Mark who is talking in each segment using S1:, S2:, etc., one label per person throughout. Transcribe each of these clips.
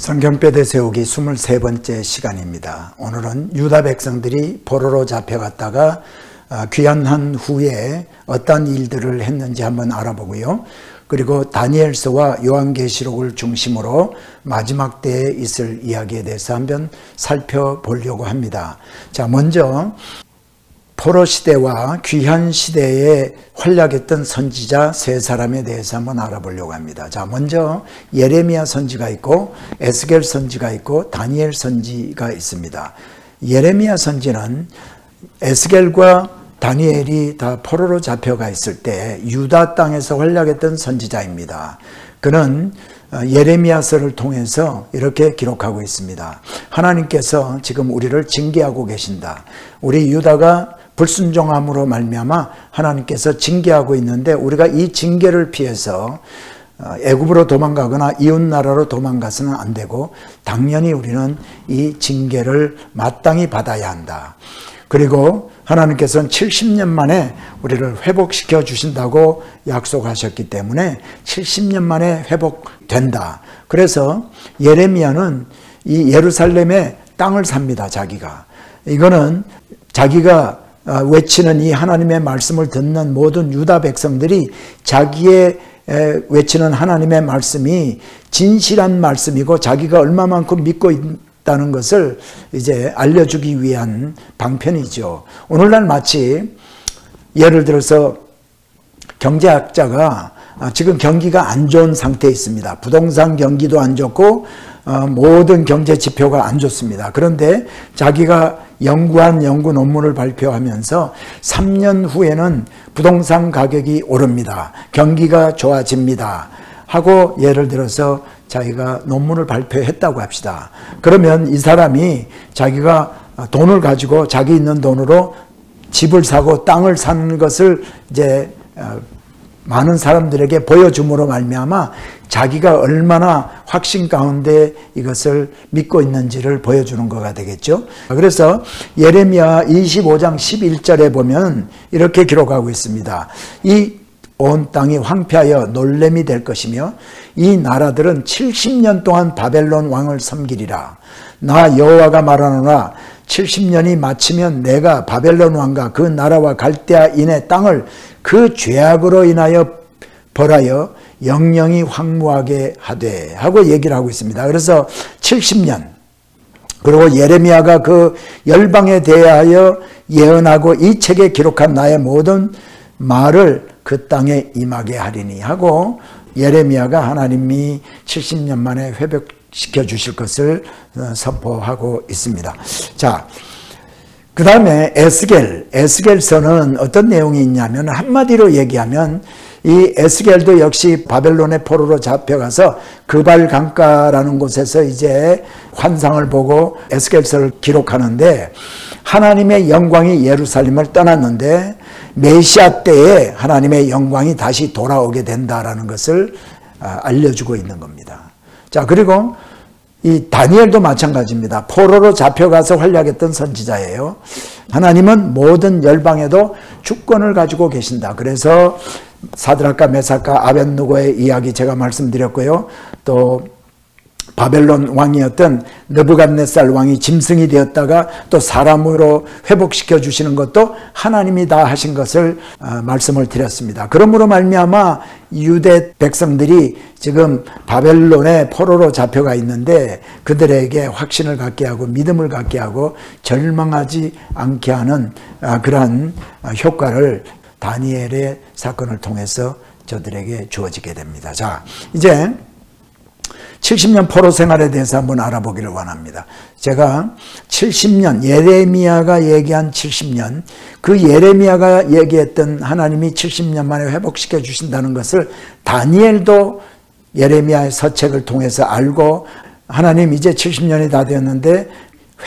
S1: 성경뼈대 세우기 23번째 시간입니다. 오늘은 유다 백성들이 포로로 잡혀갔다가 귀환한 후에 어떤 일들을 했는지 한번 알아보고요. 그리고 다니엘서와 요한계시록을 중심으로 마지막 때에 있을 이야기에 대해서 한번 살펴보려고 합니다. 자, 먼저 포로 시대와 귀환 시대에 활약했던 선지자 세 사람에 대해서 한번 알아보려고 합니다. 자, 먼저 예레미야 선지가 있고 에스겔 선지가 있고 다니엘 선지가 있습니다. 예레미야 선지는 에스겔과 다니엘이 다 포로로 잡혀가 있을 때 유다 땅에서 활약했던 선지자입니다. 그는 예레미야서를 통해서 이렇게 기록하고 있습니다. 하나님께서 지금 우리를 징계하고 계신다. 우리 유다가 불순종함으로 말미암아 하나님께서 징계하고 있는데 우리가 이 징계를 피해서 애굽으로 도망가거나 이웃 나라로 도망가서는 안 되고 당연히 우리는 이 징계를 마땅히 받아야 한다. 그리고 하나님께서는 70년 만에 우리를 회복시켜 주신다고 약속하셨기 때문에 70년 만에 회복된다. 그래서 예레미야는 이 예루살렘의 땅을 삽니다. 자기가. 이거는 자기가 외치는 이 하나님의 말씀을 듣는 모든 유다 백성들이 자기의 외치는 하나님의 말씀이 진실한 말씀이고 자기가 얼마만큼 믿고 있다는 것을 이제 알려주기 위한 방편이죠. 오늘날 마치 예를 들어서 경제학자가 지금 경기가 안 좋은 상태에 있습니다. 부동산 경기도 안 좋고 모든 경제 지표가 안 좋습니다. 그런데 자기가 연구한 연구 논문을 발표하면서 3년 후에는 부동산 가격이 오릅니다. 경기가 좋아집니다. 하고 예를 들어서 자기가 논문을 발표했다고 합시다. 그러면 이 사람이 자기가 돈을 가지고 자기 있는 돈으로 집을 사고 땅을 사는 것을 이제 많은 사람들에게 보여줌으로 말미암아 자기가 얼마나 확신 가운데 이것을 믿고 있는지를 보여주는 거가 되겠죠. 그래서 예레미야 25장 11절에 보면 이렇게 기록하고 있습니다. 이 온 땅이 황폐하여 놀램이 될 것이며 이 나라들은 70년 동안 바벨론 왕을 섬기리라. 나 여호와가 말하노라. 70년이 마치면 내가 바벨론 왕과 그 나라와 갈대아인의 땅을 그 죄악으로 인하여 벌하여 영영이 황무하게 하되 하고 얘기를 하고 있습니다. 그래서 70년 그리고 예레미야가 그 열방에 대하여 예언하고 이 책에 기록한 나의 모든 말을 그 땅에 임하게 하리니 하고 예레미야가 하나님이 70년 만에 회복시켜 주실 것을 선포하고 있습니다. 자, 그 다음에 에스겔서는 어떤 내용이 있냐면 한마디로 얘기하면 이 에스겔도 역시 바벨론의 포로로 잡혀가서 그발 강가라는 곳에서 이제 환상을 보고 에스겔서를 기록하는데 하나님의 영광이 예루살렘을 떠났는데 메시아 때에 하나님의 영광이 다시 돌아오게 된다라는 것을 알려주고 있는 겁니다. 자, 그리고 이 다니엘도 마찬가지입니다. 포로로 잡혀가서 활약했던 선지자예요. 하나님은 모든 열방에도 주권을 가지고 계신다. 그래서 사드락과 메삭과 아벳느고의 이야기 제가 말씀드렸고요. 또 바벨론 왕이었던 느부갓네살 왕이 짐승이 되었다가 또 사람으로 회복시켜 주시는 것도 하나님이 다 하신 것을 말씀을 드렸습니다. 그러므로 말미암아 유대 백성들이 지금 바벨론의 포로로 잡혀가 있는데 그들에게 확신을 갖게 하고 믿음을 갖게 하고 절망하지 않게 하는 그러한 효과를 다니엘의 사건을 통해서 저들에게 주어지게 됩니다. 자, 이제 70년 포로 생활에 대해서 한번 알아보기를 원합니다. 제가 70년, 예레미야가 얘기한 70년, 그 예레미야가 얘기했던 하나님이 70년 만에 회복시켜 주신다는 것을 다니엘도 예레미야의 서책을 통해서 알고 하나님 이제 70년이 다 되었는데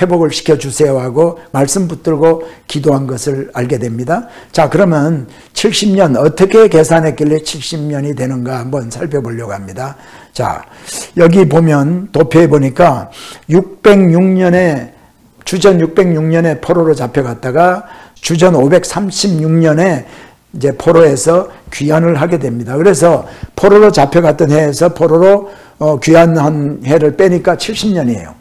S1: 회복을 시켜주세요 하고 말씀 붙들고 기도한 것을 알게 됩니다. 자, 그러면 70년 어떻게 계산했길래 70년이 되는가 한번 살펴보려고 합니다. 자, 여기 보면 도표에 보니까 606년에 주전 606년에 포로로 잡혀갔다가 주전 536년에 이제 포로에서 귀환을 하게 됩니다. 그래서 포로로 잡혀갔던 해에서 포로로 귀환한 해를 빼니까 70년이에요.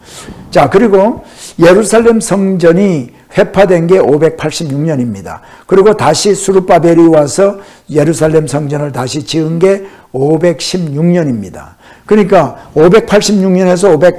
S1: 자, 그리고 예루살렘 성전이 회파된 게 586년입니다. 그리고 다시 수르바벨이 와서 예루살렘 성전을 다시 지은 게 516년입니다. 그러니까 586년에서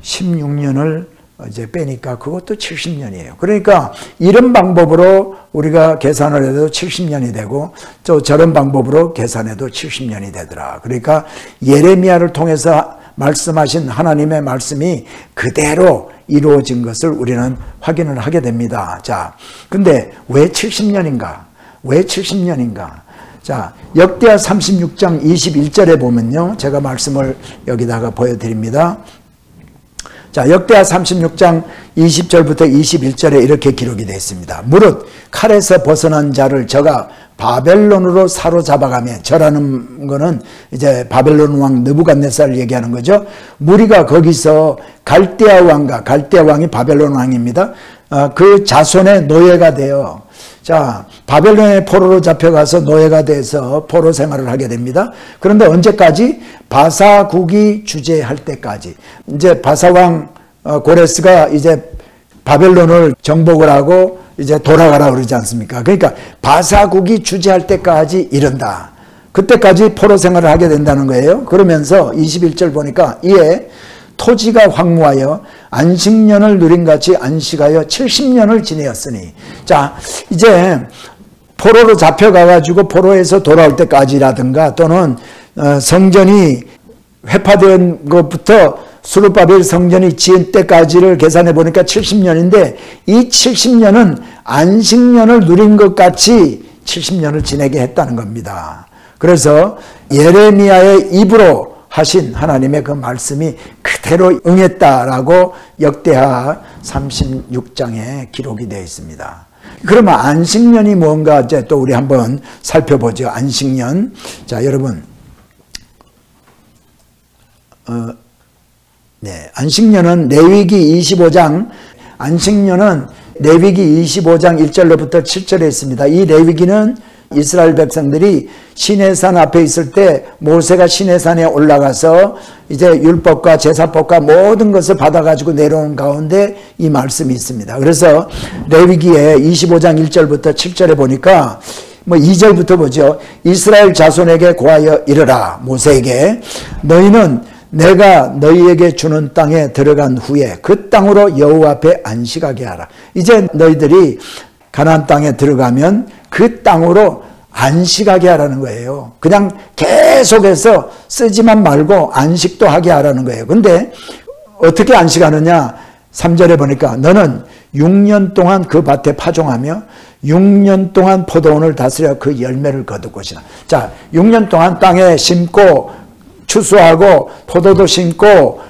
S1: 516년을 이제 빼니까 그것도 70년이에요. 그러니까 이런 방법으로 우리가 계산을 해도 70년이 되고 또 저런 방법으로 계산해도 70년이 되더라. 그러니까 예레미야를 통해서 말씀하신 하나님의 말씀이 그대로 이루어진 것을 우리는 확인을 하게 됩니다. 자, 근데 왜 70년인가? 왜 70년인가? 자, 역대하 36장 21절에 보면요. 제가 말씀을 여기다가 보여드립니다. 자, 역대하 36장 20절부터 21절에 이렇게 기록이 되어 있습니다. 무릇 칼에서 벗어난 자를 저가 바벨론으로 사로잡아가며, 저라는 거는 이제 바벨론 왕 느부갓네살을 얘기하는 거죠. 무리가 거기서 갈대아 왕이 바벨론 왕입니다. 그 자손의 노예가 되어, 자, 바벨론의 포로로 잡혀가서 노예가 돼서 포로 생활을 하게 됩니다. 그런데 언제까지? 바사국이 주재할 때까지. 이제 바사왕 고레스가 이제 바벨론을 정복을 하고 이제 돌아가라 그러지 않습니까? 그러니까 바사국이 주재할 때까지 이른다. 그때까지 포로 생활을 하게 된다는 거예요. 그러면서 21절 보니까 이에 토지가 황무하여 안식년을 누린같이 안식하여 70년을 지내었으니, 자, 이제 포로로 잡혀가가지고 포로에서 돌아올 때까지라든가 또는 성전이 회파된 것부터 수르바벨 성전이 지은 때까지를 계산해 보니까 70년인데 이 70년은 안식년을 누린 것 같이 70년을 지내게 했다는 겁니다. 그래서 예레미야의 입으로 하신 하나님의 그 말씀이 그대로 응했다라고 역대하 36장에 기록이 되어 있습니다. 그러면 안식년이 뭔가 이제 또 우리 한번 살펴보죠. 안식년. 자, 여러분. 네, 안식년은 레위기 25장, 안식년은 레위기 25장 1절로부터 7절에 있습니다. 이 레위기는 이스라엘 백성들이 시내산 앞에 있을 때 모세가 시내산에 올라가서 이제 율법과 제사법과 모든 것을 받아가지고 내려온 가운데 이 말씀이 있습니다. 그래서 레위기에 25장 1절부터 7절에 보니까 뭐 2절부터 보죠. 이스라엘 자손에게 고하여 이르라. 모세에게 너희는 내가 너희에게 주는 땅에 들어간 후에 그 땅으로 여호와 앞에 안식하게 하라. 이제 너희들이 가나안 땅에 들어가면 그 땅으로 안식하게 하라는 거예요. 그냥 계속해서 쓰지만 말고 안식도 하게 하라는 거예요. 근데 어떻게 안식하느냐? 3절에 보니까 너는 6년 동안 그 밭에 파종하며 6년 동안 포도원을 다스려 그 열매를 거둘 것이다. 자, 6년 동안 땅에 심고 추수하고 포도도 심고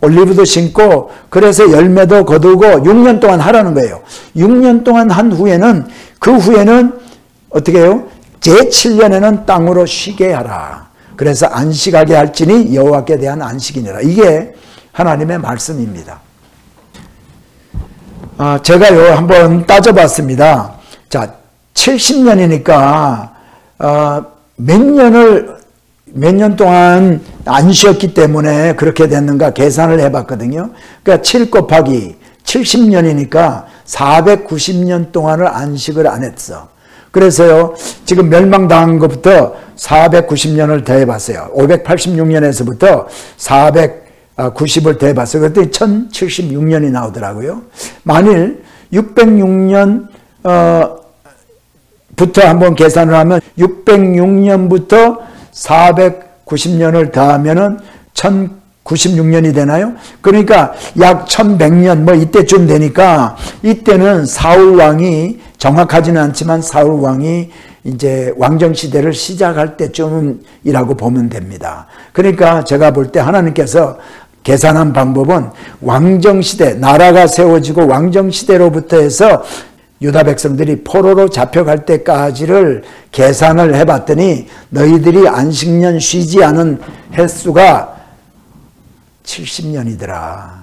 S1: 올리브도 심고 그래서 열매도 거두고 6년 동안 하라는 거예요. 6년 동안 한 후에는 그 후에는 어떻게 해요? 제7년에는 땅으로 쉬게 하라. 그래서 안식하게 할지니 여호와께 대한 안식이니라. 이게 하나님의 말씀입니다. 제가요 한번 따져봤습니다. 자, 70년이니까 몇 년 동안 안 쉬었기 때문에 그렇게 됐는가 계산을 해봤거든요. 그러니까 7 곱하기 70년이니까 490년 동안을 안식을 안 했어. 그래서요, 지금 멸망당한 것부터 490년을 더해봤어요. 586년에서부터 490을 더해봤어요. 그랬더니 1076년이 나오더라고요. 만일 606년, 부터 한번 계산을 하면 606년부터 490년을 더하면은 1096년이 되나요? 그러니까 약 1100년 뭐 이때쯤 되니까 이때는 사울 왕이 정확하지는 않지만 사울 왕이 이제 왕정 시대를 시작할 때쯤이라고 보면 됩니다. 그러니까 제가 볼 때 하나님께서 계산한 방법은 왕정 시대, 나라가 세워지고 왕정 시대로부터 해서 유다 백성들이 포로로 잡혀갈 때까지를 계산을 해봤더니 너희들이 안식년 쉬지 않은 횟수가 70년이더라.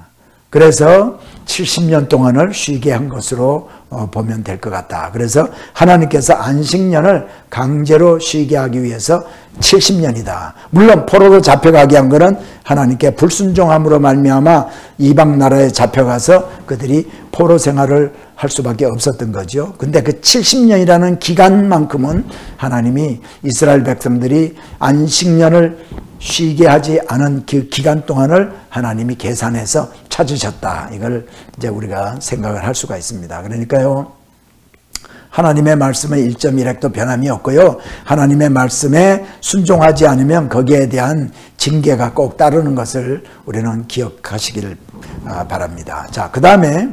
S1: 그래서 70년 동안을 쉬게 한 것으로 보면 될 것 같다. 그래서 하나님께서 안식년을 강제로 쉬게 하기 위해서 70년이다. 물론 포로로 잡혀가게 한 것은 하나님께 불순종함으로 말미암아 이방 나라에 잡혀가서 그들이 포로 생활을 할 수밖에 없었던 거죠. 근데 그 70년이라는 기간만큼은 하나님이 이스라엘 백성들이 안식년을 쉬게 하지 않은 그 기간 동안을 하나님이 계산해서 찾으셨다. 이걸 이제 우리가 생각을 할 수가 있습니다. 그러니까요, 하나님의 말씀은 1.1핵도 변함이 없고요. 하나님의 말씀에 순종하지 않으면 거기에 대한 징계가 꼭 따르는 것을 우리는 기억하시기를 바랍니다. 자, 그 다음에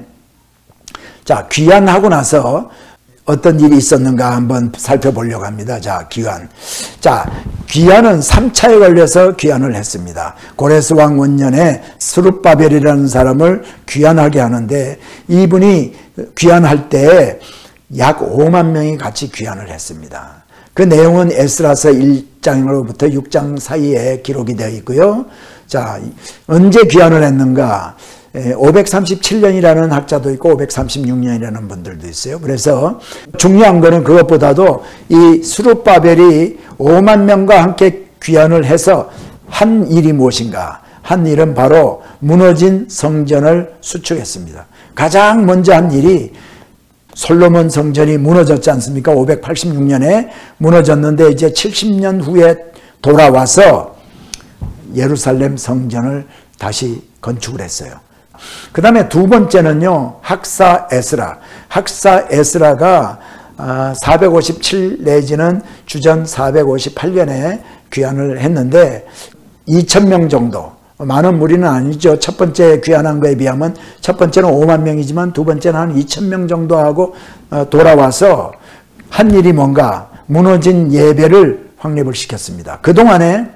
S1: 자, 귀환하고 나서 어떤 일이 있었는가 한번 살펴보려고 합니다. 자, 귀환. 자, 귀환은 3차에 걸려서 귀환을 했습니다. 고레스 왕 원년에 스룹바벨이라는 사람을 귀환하게 하는데 이분이 귀환할 때 약 5만 명이 같이 귀환을 했습니다. 그 내용은 에스라서 1장으로부터 6장 사이에 기록이 되어 있고요. 자, 언제 귀환을 했는가? 537년이라는 학자도 있고 536년이라는 분들도 있어요. 그래서 중요한 거는 그것보다도 이 스룹바벨이 5만 명과 함께 귀환을 해서 한 일이 무엇인가? 한 일은 바로 무너진 성전을 수축했습니다. 가장 먼저 한 일이 솔로몬 성전이 무너졌지 않습니까? 586년에 무너졌는데 이제 70년 후에 돌아와서 예루살렘 성전을 다시 건축을 했어요. 그 다음에 두 번째는요, 학사 에스라. 학사 에스라가 457 내지는 주전 458년에 귀환을 했는데 2,000명 정도, 많은 무리는 아니죠. 첫 번째 귀환한 거에 비하면 첫 번째는 5만 명이지만 두 번째는 한 2,000명 정도 하고 돌아와서 한 일이 뭔가 무너진 예배를 확립을 시켰습니다. 그동안에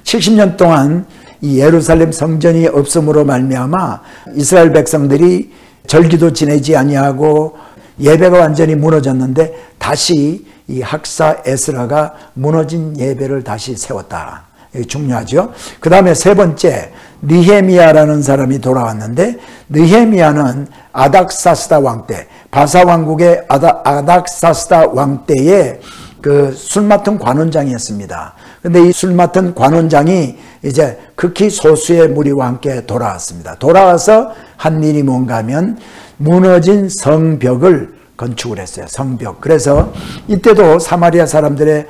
S1: 70년 동안 이 예루살렘 성전이 없음으로 말미암아 이스라엘 백성들이 절기도 지내지 아니하고 예배가 완전히 무너졌는데 다시 이 학사 에스라가 무너진 예배를 다시 세웠다. 이게 중요하죠. 그 다음에 세 번째, 느헤미야라는 사람이 돌아왔는데 느헤미야는 아닥사스다 왕 때, 바사 왕국의 아닥사스다 왕 때에 그 술 맡은 관원장이었습니다. 근데 이 술 맡은 관원장이 이제 극히 소수의 무리와 함께 돌아왔습니다. 돌아와서 한 일이 뭔가 하면 무너진 성벽을 건축을 했어요. 성벽. 그래서 이때도 사마리아 사람들의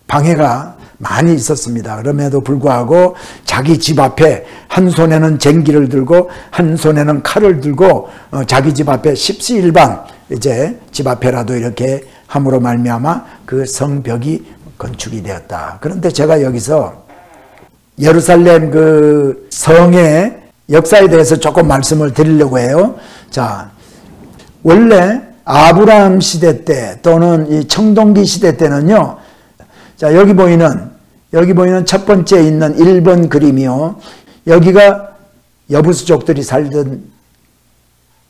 S1: 방해가 많이 있었습니다. 그럼에도 불구하고 자기 집 앞에 한 손에는 쟁기를 들고 한 손에는 칼을 들고 자기 집 앞에 십시일반 이제 집 앞에라도 이렇게 함으로 말미암아 그 성벽이 건축이 되었다. 그런데 제가 여기서 예루살렘 그 성의 역사에 대해서 조금 말씀을 드리려고 해요. 자, 원래 아브라함 시대 때 또는 이 청동기 시대 때는요. 자, 여기 보이는 첫 번째 있는 1번 그림이요. 여기가 여부수족들이 살던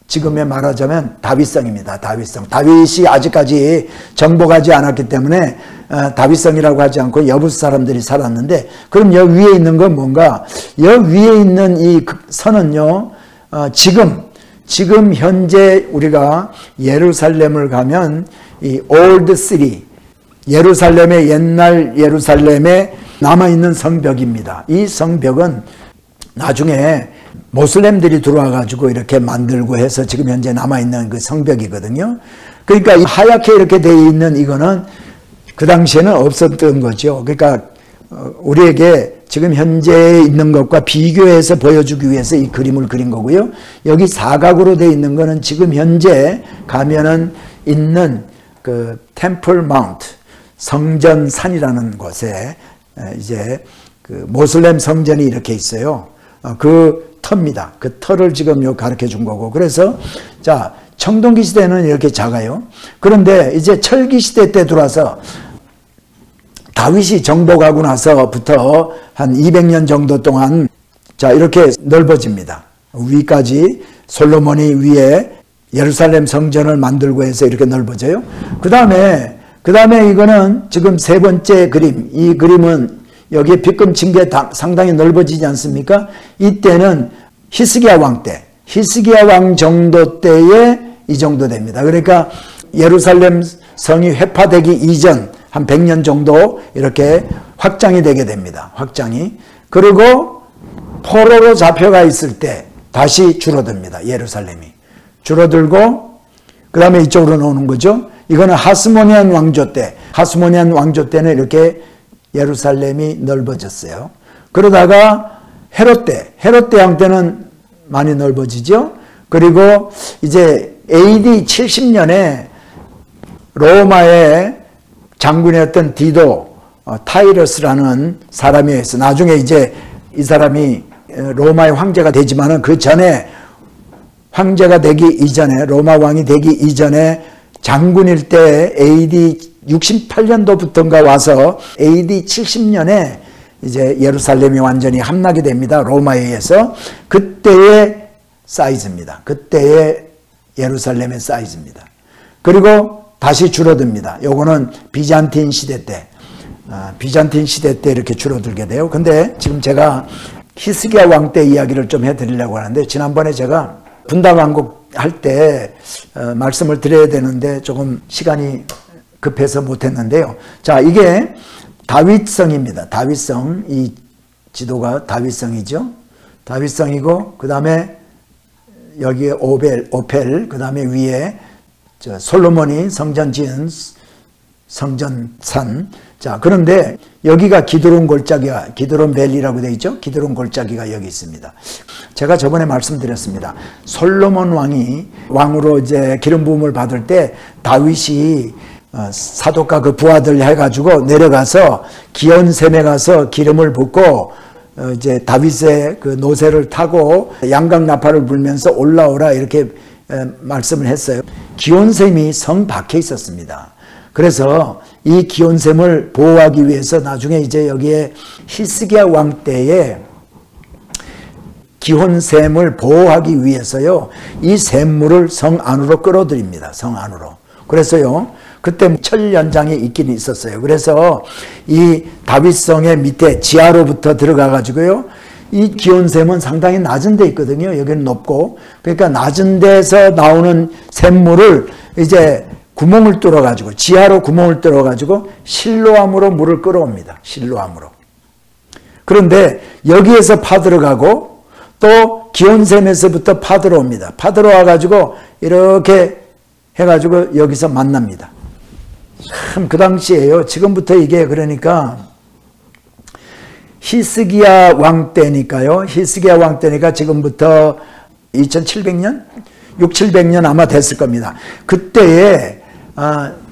S1: 지금에 말하자면 다윗성입니다. 다윗성. 다윗이 아직까지 정복하지 않았기 때문에 다윗성이라고 하지 않고 여부수 사람들이 살았는데, 그럼 여기 위에 있는 건 뭔가? 여기 위에 있는 이 선은요, 지금 현재 우리가 예루살렘을 가면 이 Old City, 예루살렘의 옛날 예루살렘에 남아있는 성벽입니다. 이 성벽은 나중에 모슬렘들이 들어와 가지고 이렇게 만들고 해서 지금 현재 남아있는 그 성벽이거든요. 그러니까 하얗게 이렇게 되어 있는 이거는 그 당시에는 없었던 거죠. 그러니까 우리에게 지금 현재 있는 것과 비교해서 보여주기 위해서 이 그림을 그린 거고요. 여기 사각으로 되어 있는 거는 지금 현재 가면은 있는 그 템플 마운트, 성전산이라는 곳에 이제 그 모슬렘 성전이 이렇게 있어요. 그 터입니다. 그 터를 지금 요 가르쳐 준 거고. 그래서 자, 청동기 시대는 이렇게 작아요. 그런데 이제 철기 시대 때 들어와서 다윗이 정복하고 나서부터 한 200년 정도 동안 자, 이렇게 넓어집니다. 위까지 솔로몬이 위에 예루살렘 성전을 만들고 해서 이렇게 넓어져요. 그 다음에 이거는 지금 세 번째 그림. 이 그림은 여기에 빗금 친 게 상당히 넓어지지 않습니까? 이때는 히스기야 왕 때, 히스기야 왕 정도 때에 이 정도 됩니다. 그러니까 예루살렘 성이 회파되기 이전 한 100년 정도 이렇게 확장이 되게 됩니다. 확장이. 그리고 포로로 잡혀가 있을 때 다시 줄어듭니다. 예루살렘이. 줄어들고 그 다음에 이쪽으로 오는 거죠. 이거는 하스모니안 왕조 때, 하스모니안 왕조 때는 이렇게 예루살렘이 넓어졌어요. 그러다가 헤롯 왕 때는 많이 넓어지죠. 그리고 이제 AD 70년에 로마의 장군이었던 디도 타이러스라는 사람이 있어. 나중에 이제 이 사람이 로마의 황제가 되지만은 그 전에 황제가 되기 이전에, 로마 왕이 되기 이전에 장군일 때 AD 68년도부터인가 와서 AD 70년에 이제 예루살렘이 완전히 함락이 됩니다. 로마에 의해서. 그때의 사이즈입니다. 그때의 예루살렘의 사이즈입니다. 그리고 다시 줄어듭니다. 요거는 비잔틴 시대 때, 비잔틴 시대 때 이렇게 줄어들게 돼요. 근데 지금 제가 히스기야 왕 때 이야기를 좀 해드리려고 하는데, 지난번에 제가 분당왕국 할 때 말씀을 드려야 되는데 조금 시간이 급해서 못했는데요. 자, 이게 다윗성입니다. 다윗성. 이 지도가 다윗성이죠. 다윗성이고 그 다음에 여기에 오펠, 그 다음에 위에 솔로몬이 성전 지은 성전산. 자, 그런데 여기가 기드론 골짜기가, 기드론 밸리라고 되어 있죠. 기드론 골짜기가 여기 있습니다. 제가 저번에 말씀드렸습니다. 솔로몬 왕이 왕으로 이제 기름 부음을 받을 때 다윗이 사독과 그 부하들 해가지고 내려가서 기온샘에 가서 기름을 붓고 이제 다윗의 그 노새를 타고 양강나팔을 불면서 올라오라 이렇게 말씀을 했어요. 기온샘이 성 밖에 있었습니다. 그래서 이 기온샘을 보호하기 위해서 나중에 이제 여기에 히스기야 왕 때에 기온샘을 보호하기 위해서요, 이 샘물을 성 안으로 끌어들입니다. 성 안으로. 그래서요, 그때 철 연장이 있긴 있었어요. 그래서 이 다윗성의 밑에 지하로부터 들어가 가지고요, 이 기온샘은 상당히 낮은 데 있거든요. 여기는 높고. 그러니까 낮은 데서 나오는 샘물을 이제 구멍을 뚫어 가지고, 지하로 구멍을 뚫어 가지고 실로암으로 물을 끌어옵니다. 실로암으로. 그런데 여기에서 파들어가고 또 기온샘에서부터 파들어옵니다. 파들어와 가지고 이렇게 해가지고 여기서 만납니다. 참 그 당시에요. 지금부터 이게 그러니까 히스기야 왕 때니까요. 히스기야 왕 때니까 지금부터 2700년? 6,700년 아마 됐을 겁니다. 그때에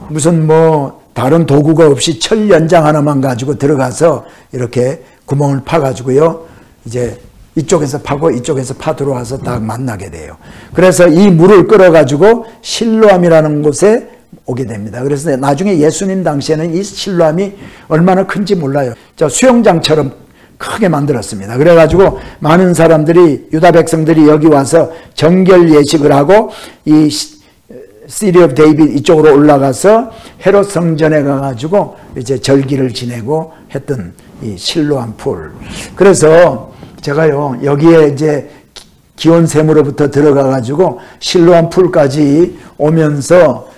S1: 무슨 뭐 다른 도구가 없이 철 연장 하나만 가지고 들어가서 이렇게 구멍을 파가지고요, 이제 이쪽에서 파고 이쪽에서 파 들어와서 딱 만나게 돼요. 그래서 이 물을 끌어가지고 실로암이라는 곳에 오게 됩니다. 그래서 나중에 예수님 당시에는 이 실로암이 얼마나 큰지 몰라요. 수영장처럼 크게 만들었습니다. 그래가지고 많은 사람들이, 유다 백성들이 여기 와서 정결 예식을 하고 이 시티 오브 데이빗 이쪽으로 올라가서 헤롯 성전에 가가지고 이제 절기를 지내고 했던 이 실로암 풀. 그래서 제가요, 여기에 이제 기온샘으로부터 들어가가지고 실로암 풀까지 오면서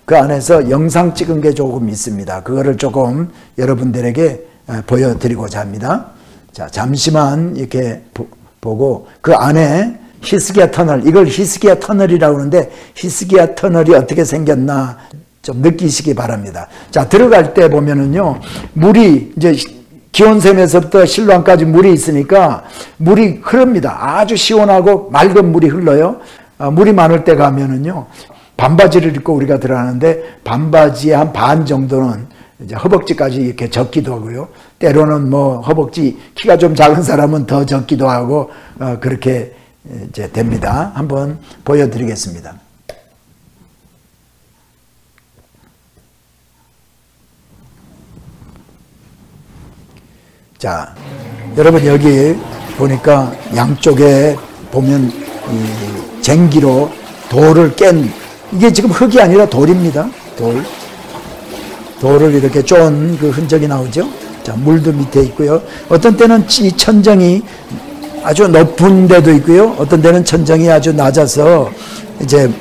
S1: 그 안에서 영상 찍은 게 조금 있습니다. 그거를 조금 여러분들에게 보여드리고자 합니다. 자, 잠시만 이렇게 보고, 그 안에 히스기야 터널, 이걸 히스기야 터널이라고 하는데 히스기야 터널이 어떻게 생겼나 좀 느끼시기 바랍니다. 자, 들어갈 때 보면은요, 물이 이제 기온샘에서부터 실로암까지 물이 있으니까 물이 흐릅니다. 아주 시원하고 맑은 물이 흘러요. 물이 많을 때 가면은요, 반바지를 입고 우리가 들어가는데 반바지의 한 반 정도는 이제 허벅지까지 이렇게 젖기도 하고요. 때로는 뭐 허벅지 키가 좀 작은 사람은 더 젖기도 하고 그렇게 이제 됩니다. 한번 보여드리겠습니다. 자, 여러분 여기 보니까 양쪽에 보면 이 쟁기로 돌을 깬, 이게 지금 흙이 아니라 돌입니다. 돌을 이렇게 쫀 그 흔적이 나오죠. 자, 물도 밑에 있고요. 어떤 때는 이 천정이 아주 높은 데도 있고요. 어떤 데는 천정이 아주 낮아서 이제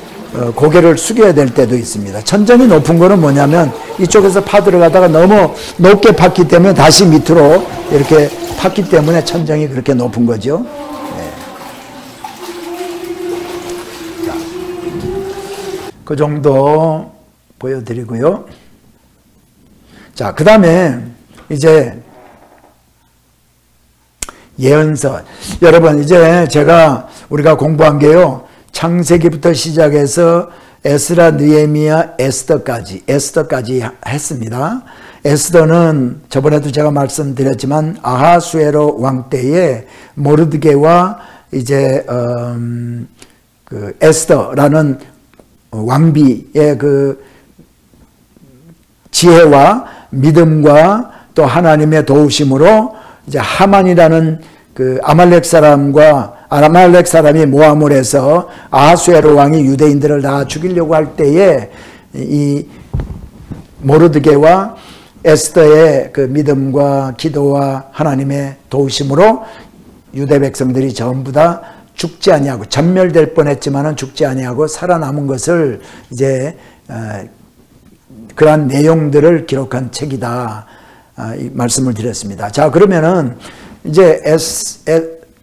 S1: 고개를 숙여야 될 때도 있습니다. 천정이 높은 거는 뭐냐면 이쪽에서 파 들어가다가 너무 높게 팠기 때문에 다시 밑으로 이렇게 팠기 때문에 천정이 그렇게 높은 거죠. 네. 자, 그 정도 보여드리고요. 자, 그 다음에 이제 예언서. 여러분, 이제 우리가 공부한 게요, 창세기부터 시작해서 에스라, 느헤미야, 에스더까지 했습니다. 에스더는 저번에도 제가 말씀드렸지만 아하수에로 왕 때에 모르드게와 이제 그 에스더라는 왕비의 그 지혜와 믿음과 또 하나님의 도우심으로 이제 하만이라는 그 아말렉 사람이 모함을 해서 아하수에로 왕이 유대인들을 다 죽이려고 할 때에 이 모르드게와 에스더의 그 믿음과 기도와 하나님의 도우심으로 유대 백성들이 전부 다 죽지 아니하고 전멸될 뻔했지만은 죽지 아니하고 살아남은 것을 이제 그러한 내용들을 기록한 책이다. 이 말씀을 드렸습니다. 자, 그러면은 이제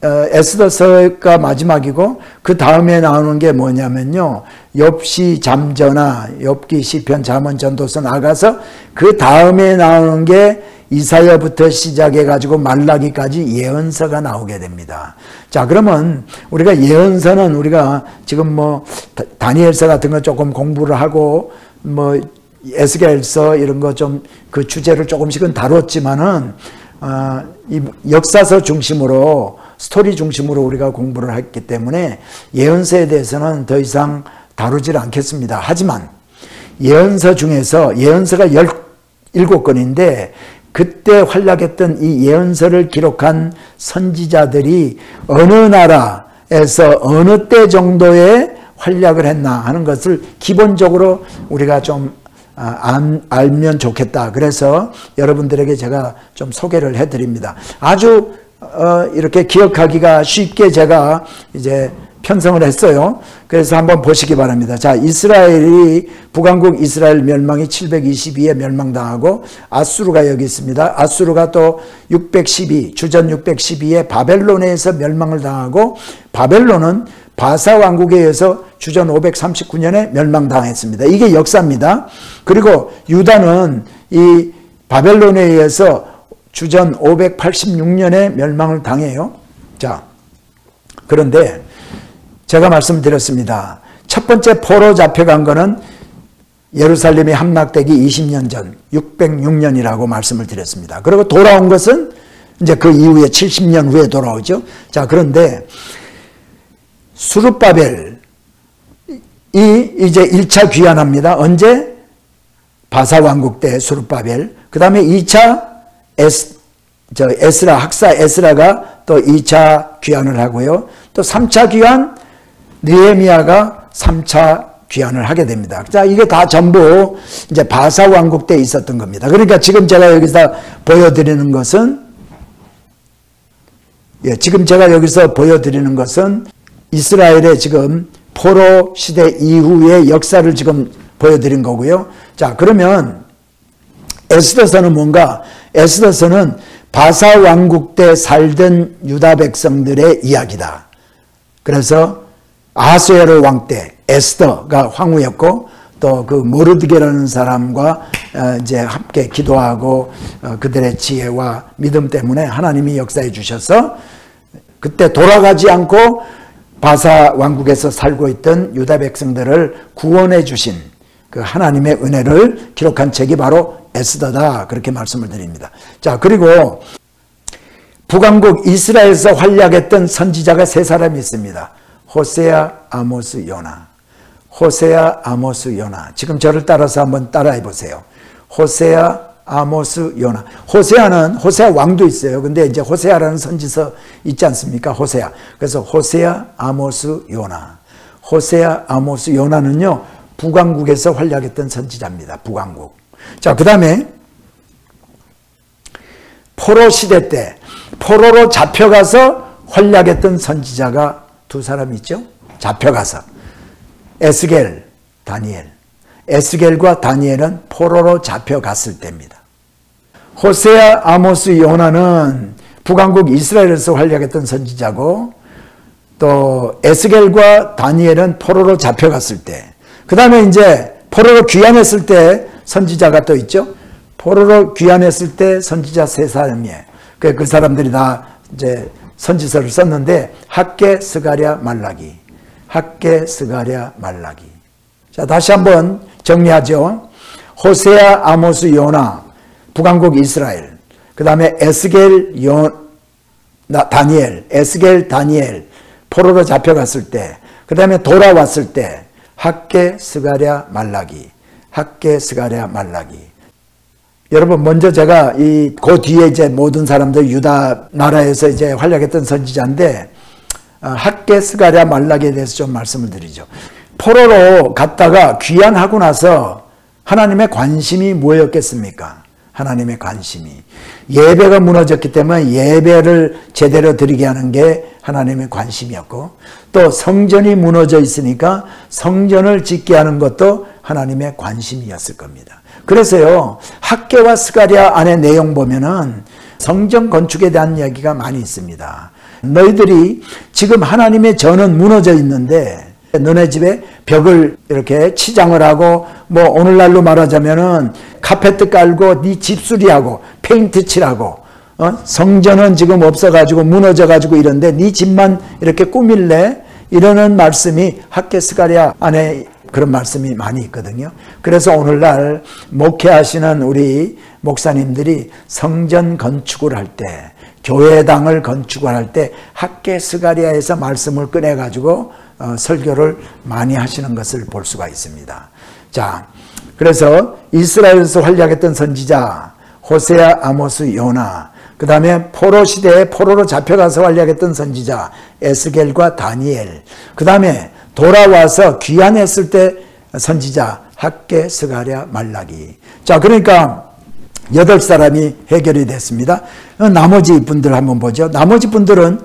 S1: 에스더서가 마지막이고 그 다음에 나오는 게 뭐냐면요, 욥시, 잠전하, 욥기, 시편, 잠언, 전도서 나가서 그 다음에 나오는 게 이사야부터 시작해 가지고 말라기까지 예언서가 나오게 됩니다. 자, 그러면 우리가 예언서는 우리가 지금 뭐 다니엘서 같은 거 조금 공부를 하고 뭐 에스겔서 이런 거 좀 그 주제를 조금씩은 다뤘지만은 이 역사서 중심으로 스토리 중심으로 우리가 공부를 했기 때문에 예언서에 대해서는 더 이상 다루질 않겠습니다. 하지만 예언서 중에서 예언서가 17권인데 그때 활약했던 이 예언서를 기록한 선지자들이 어느 나라에서 어느 때 정도의 활약을 했나 하는 것을 기본적으로 우리가 좀 알면 좋겠다. 그래서 여러분들에게 제가 좀 소개를 해드립니다. 아주 이렇게 기억하기가 쉽게 제가 이제 편성을 했어요. 그래서 한번 보시기 바랍니다. 자, 이스라엘이 북왕국 이스라엘 멸망이 722에 멸망당하고 아수르가 여기 있습니다. 아수르가 또 612 주전 612에 바벨론에서 멸망을 당하고 바벨론은 바사 왕국에 의해서 주전 539년에 멸망당했습니다. 이게 역사입니다. 그리고 유다는 이 바벨론에 의해서 주전 586년에 멸망을 당해요. 자, 그런데 제가 말씀드렸습니다. 첫 번째 포로 잡혀간 거는 예루살렘이 함락되기 20년 전 606년이라고 말씀을 드렸습니다. 그리고 돌아온 것은 이제 그 이후에 70년 후에 돌아오죠. 자, 그런데 수르바벨이 이제 1차 귀환합니다. 언제? 바사 왕국 때 수르바벨. 그 다음에 2차 에스라, 학사 에스라가 또 2차 귀환을 하고요. 또 3차 귀환, 느헤미야가 3차 귀환을 하게 됩니다. 자, 이게 다 전부 이제 바사 왕국 때 있었던 겁니다. 그러니까 지금 제가 여기서 보여드리는 것은, 지금 제가 여기서 보여드리는 것은 이스라엘의 지금 포로 시대 이후의 역사를 지금 보여드린 거고요. 자, 그러면 에스더서는 뭔가? 에스더서는 바사 왕국 때 살던 유다 백성들의 이야기다. 그래서 아하수에로 왕 때 에스더가 황후였고 또 그 모르드게라는 사람과 이제 함께 기도하고 그들의 지혜와 믿음 때문에 하나님이 역사해 주셔서 그때 돌아가지 않고 바사 왕국에서 살고 있던 유다 백성들을 구원해 주신 그 하나님의 은혜를 기록한 책이 바로 에스더다. 그렇게 말씀을 드립니다. 자, 그리고 북왕국 이스라엘에서 활약했던 선지자가 세 사람이 있습니다. 호세아, 아모스, 요나. 호세아, 아모스, 요나. 지금 저를 따라서 한번 따라해 보세요. 호세아, 아모스, 요나. 호세아 왕도 있어요. 근데 이제 호세아라는 선지서 있지 않습니까? 호세아. 그래서 호세아, 아모스, 요나. 호세아, 아모스, 요나는요, 북왕국에서 활약했던 선지자입니다. 북왕국. 자, 그 다음에 포로 시대 때 포로로 잡혀가서 활약했던 선지자가 두 사람 있죠. 잡혀가서 에스겔, 다니엘. 에스겔과 다니엘은 포로로 잡혀갔을 때입니다. 호세아, 아모스, 요나는 북왕국 이스라엘에서 활약했던 선지자고, 또 에스겔과 다니엘은 포로로 잡혀갔을 때, 그 다음에 이제 포로로 귀환했을 때 선지자가 또 있죠. 포로로 귀환했을 때 선지자 세 사람이에요. 그 사람들이 다 이제 선지서를 썼는데, 학개, 스가랴, 말라기. 학개, 스가랴, 말라기. 자, 다시 한번 정리하죠. 호세아, 아모스, 요나, 북왕국 이스라엘. 그 다음에 에스겔, 다니엘, 에스겔, 다니엘, 포로로 잡혀갔을 때, 그 다음에 돌아왔을 때, 학개, 스가랴, 말라기. 학개, 스가랴, 말라기. 여러분, 먼저 제가 그 뒤에 이제 모든 사람들 유다 나라에서 이제 활약했던 선지자인데, 학개, 스가랴, 말라기에 대해서 좀 말씀을 드리죠. 포로로 갔다가 귀환하고 나서 하나님의 관심이 뭐였겠습니까? 하나님의 관심이. 예배가 무너졌기 때문에 예배를 제대로 드리게 하는 게 하나님의 관심이었고, 또 성전이 무너져 있으니까 성전을 짓게 하는 것도 하나님의 관심이었을 겁니다. 그래서요, 학개와 스가랴 안의 내용 보면은 성전 건축에 대한 이야기가 많이 있습니다. 너희들이 지금 하나님의 전은 무너져 있는데 너네 집에 벽을 이렇게 치장을 하고, 뭐 오늘날로 말하자면은 카페트 깔고 네 집수리하고 페인트 칠하고, 성전은 지금 없어가지고 무너져가지고 이런데 네 집만 이렇게 꾸밀래? 이러는 말씀이 학개, 스가랴 안에 그런 말씀이 많이 있거든요. 그래서 오늘날 목회하시는 우리 목사님들이 성전 건축을 할 때, 교회당을 건축을 할 때 학개, 스가랴에서 말씀을 꺼내가지고 설교를 많이 하시는 것을 볼 수가 있습니다. 자, 그래서 이스라엘에서 활약했던 선지자 호세아, 아모스, 요나, 그 다음에 포로 시대에 포로로 잡혀가서 활약했던 선지자 에스겔과 다니엘, 그 다음에 돌아와서 귀환했을 때 선지자 학개, 스가랴, 말라기. 자, 그러니까 8사람이 해결이 됐습니다. 나머지 분들 한번 보죠. 나머지 분들은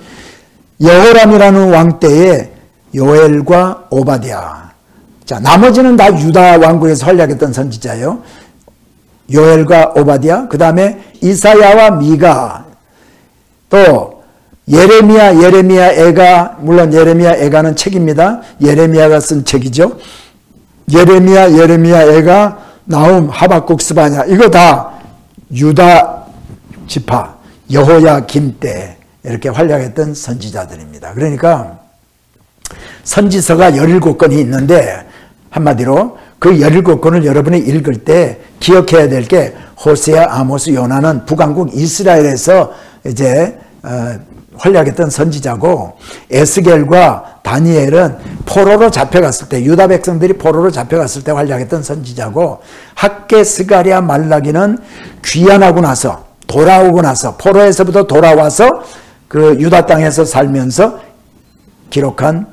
S1: 여호람이라는 왕 때에 요엘과 오바댜. 자, 나머지는 다 유다 왕국에서 활약했던 선지자예요. 요엘과 오바댜, 그 다음에 이사야와 미가, 또 예레미야 애가, 물론 예레미야 애가는 책입니다. 예레미야가 쓴 책이죠. 예레미야 애가, 나훔, 하박국, 스바냐, 이거 다 유다 지파 여호야김 때 이렇게 활약했던 선지자들입니다. 그러니까 선지서가 17권이 있는데, 한마디로 그 17권을 여러분이 읽을 때 기억해야 될 게, 호세아, 아모스, 요나는 북왕국 이스라엘에서 이제 활약했던 선지자고, 에스겔과 다니엘은 포로로 잡혀갔을 때, 유다 백성들이 포로로 잡혀갔을 때 활약했던 선지자고, 학개, 스가랴, 말라기는 귀환하고 나서, 돌아오고 나서, 포로에서부터 돌아와서 그 유다 땅에서 살면서 기록한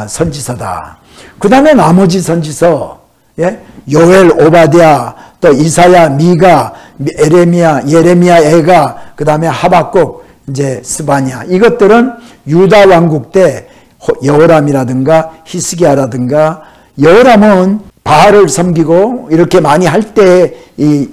S1: 선지서다. 그 다음에 나머지 선지서, 예? 요엘, 오바댜, 또 이사야, 미가, 예레미야 애가, 그 다음에 하박국, 이제 스바냐, 이것들은 유다 왕국 때 여호람이라든가 히스기야라든가, 여호람은 바알을 섬기고 이렇게 많이 할 때 이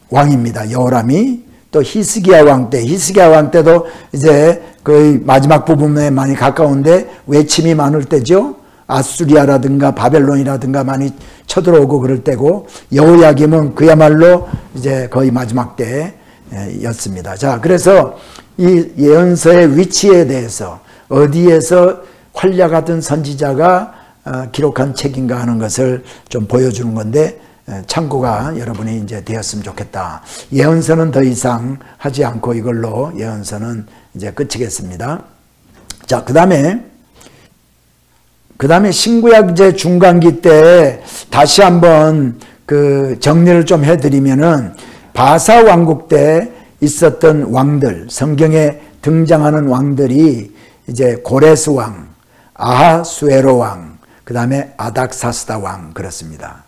S1: 왕입니다. 여호람이. 또 히스기야 왕 때, 히스기야 왕 때도 이제 거의 마지막 부분에 많이 가까운데 외침이 많을 때죠. 아수리아라든가 바벨론이라든가 많이 쳐들어오고 그럴 때고, 여호야김은 그야말로 이제 거의 마지막 때였습니다. 자, 그래서 이 예언서의 위치에 대해서 어디에서 활약하던 선지자가 기록한 책인가 하는 것을 좀 보여주는 건데, 참고가 여러분이 이제 되었으면 좋겠다. 예언서는 더 이상 하지 않고 이걸로 예언서는 이제 끝이겠습니다. 자, 그 다음에 신구약 이제 중간기 때 다시 한번 그 정리를 좀 해드리면은, 바사 왕국 때 있었던 왕들, 성경에 등장하는 왕들이 이제 고레스 왕, 아하수에로 왕, 그 다음에 아닥사스다 왕, 그렇습니다.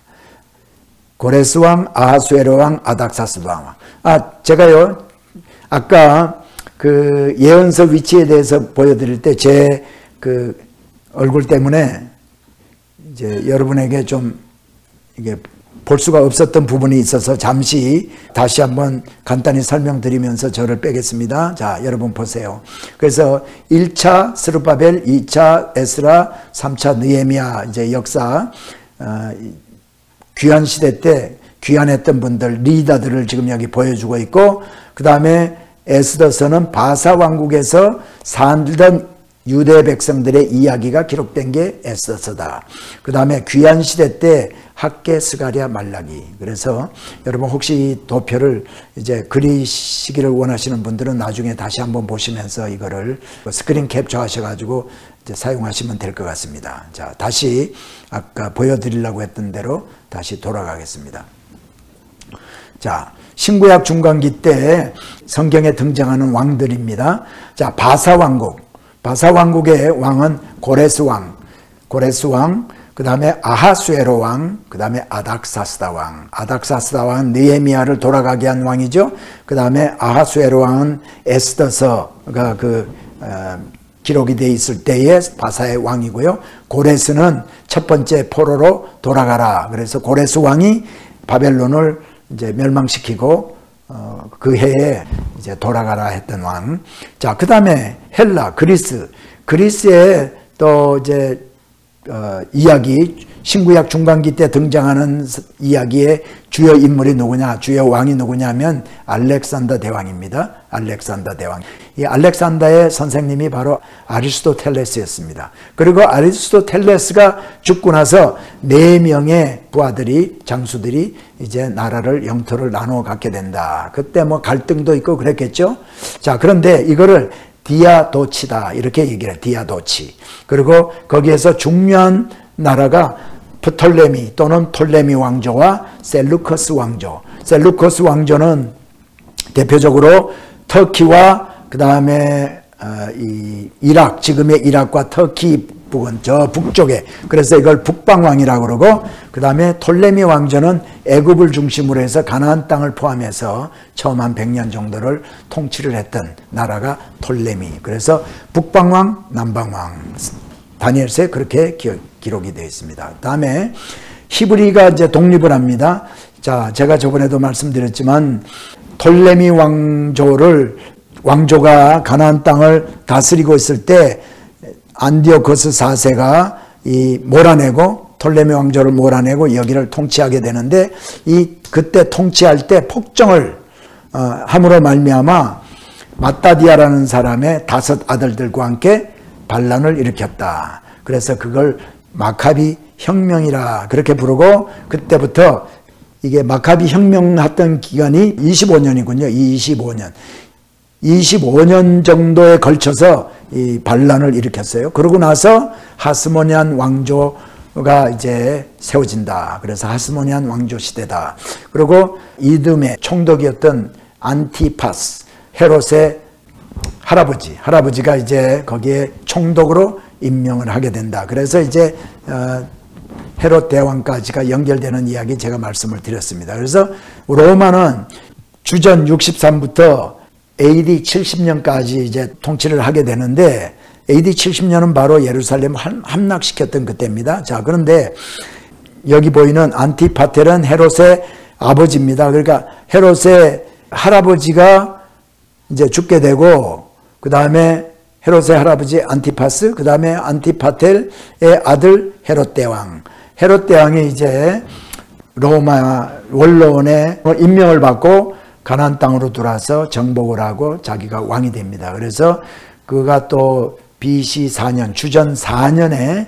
S1: 고레스 왕, 아하수에로 왕, 아닥사스다 왕. 제가요, 아까 그 예언서 위치에 대해서 보여드릴 때 제 그 얼굴 때문에 이제 여러분에게 좀 이게 볼 수가 없었던 부분이 있어서 잠시 다시 한번 간단히 설명드리면서 저를 빼겠습니다. 자, 여러분 보세요. 그래서 1차 스룹바벨, 2차 에스라, 3차 느헤미야 이제 역사 귀환 시대 때 귀환했던 분들, 리더들을 지금 여기 보여주고 있고, 그 다음에 에스더서는 바사 왕국에서 살던 유대 백성들의 이야기가 기록된 게 에스더서다. 그 다음에 귀환 시대 때 학개, 스가랴, 말라기. 그래서 여러분 혹시 도표를 이제 그리시기를 원하시는 분들은 나중에 다시 한번 보시면서 이거를 스크린 캡처 하셔가지고 이제 사용하시면 될 것 같습니다. 자, 다시 아까 보여드리려고 했던 대로 다시 돌아가겠습니다. 자, 신구약 중간기 때 성경에 등장하는 왕들입니다. 자, 바사 왕국. 바사 왕국의 왕은 고레스 왕, 그 다음에 아하수에로 왕, 그 다음에 아닥사스다 왕. 아닥사스다 왕은 느헤미야를 돌아가게 한 왕이죠. 그 다음에 아하수에로 왕은 에스더서가 기록이 되어 있을 때의 바사의 왕이고요. 고레스는 첫 번째 포로로 돌아가라. 그래서 고레스 왕이 바벨론을 이제 멸망시키고 그 해에 이제 돌아가라 했던 왕. 자, 그 다음에 헬라, 그리스의 또 이제 이야기, 신구약 중간기 때 등장하는 이야기의 주요 인물이 누구냐, 주요 왕이 누구냐면 알렉산더 대왕입니다. 알렉산더 대왕. 이 알렉산더의 선생님이 바로 아리스토텔레스였습니다. 그리고 아리스토텔레스가 죽고 나서 4명의 부하들이, 장수들이 이제 나라를, 영토를 나누어 갖게 된다. 그때 뭐 갈등도 있고 그랬겠죠. 자, 그런데 이거를 디아도치다 이렇게 얘기를 해요. 디아도치. 그리고 거기에서 중요한 나라가 프톨레미 또는 톨레미 왕조와 셀루커스 왕조. 셀루커스 왕조는 대표적으로 터키와 그 다음에 이락, 지금의 이락과 터키 부근, 저 북쪽에, 그래서 이걸 북방왕이라고 그러고, 그 다음에 톨레미 왕조는 애굽을 중심으로 해서 가나안 땅을 포함해서 처음 한 100년 정도를 통치를 했던 나라가 톨레미. 그래서 북방왕, 남방왕. 다니엘서에 그렇게 기록이 되어 있습니다. 다음에 히브리가 이제 독립을 합니다. 자, 제가 저번에도 말씀드렸지만 톨레미 왕조가 가나안 땅을 다스리고 있을 때 안디오코스 4세가 몰아내고, 톨레미 왕조를 몰아내고 여기를 통치하게 되는데, 그때 통치할 때 폭정을 함으로 말미암아 마따디아라는 사람의 5 아들들과 함께 반란을 일으켰다. 그래서 그걸 마카비 혁명이라 그렇게 부르고, 그때부터 이게 마카비 혁명했던 기간이 25년이군요. 25년 정도에 걸쳐서 이 반란을 일으켰어요. 그러고 나서 하스모니안 왕조가 이제 세워진다. 그래서 하스모니안 왕조 시대다. 그리고 이듬해 총독이었던 안티파스, 헤롯의 할아버지가 이제 거기에 총독으로 임명을 하게 된다. 그래서 이제 헤롯 대왕까지가 연결되는 이야기 제가 말씀을 드렸습니다. 그래서 로마는 주전 63부터 AD 70년까지 이제 통치를 하게 되는데, AD 70년은 바로 예루살렘을 함락시켰던 그때입니다. 자, 그런데 여기 보이는 안티파텔은 헤롯의 아버지입니다. 그러니까 헤롯의 할아버지가 이제 죽게 되고, 그 다음에 헤롯의 할아버지 안티파스, 그 다음에 안티파텔의 아들 헤롯 대왕. 헤롯 대왕이 이제 로마 원로원에 임명을 받고 가나안 땅으로 들어와서 정복을 하고 자기가 왕이 됩니다. 그래서 그가 또 BC 4년, 주전 4년에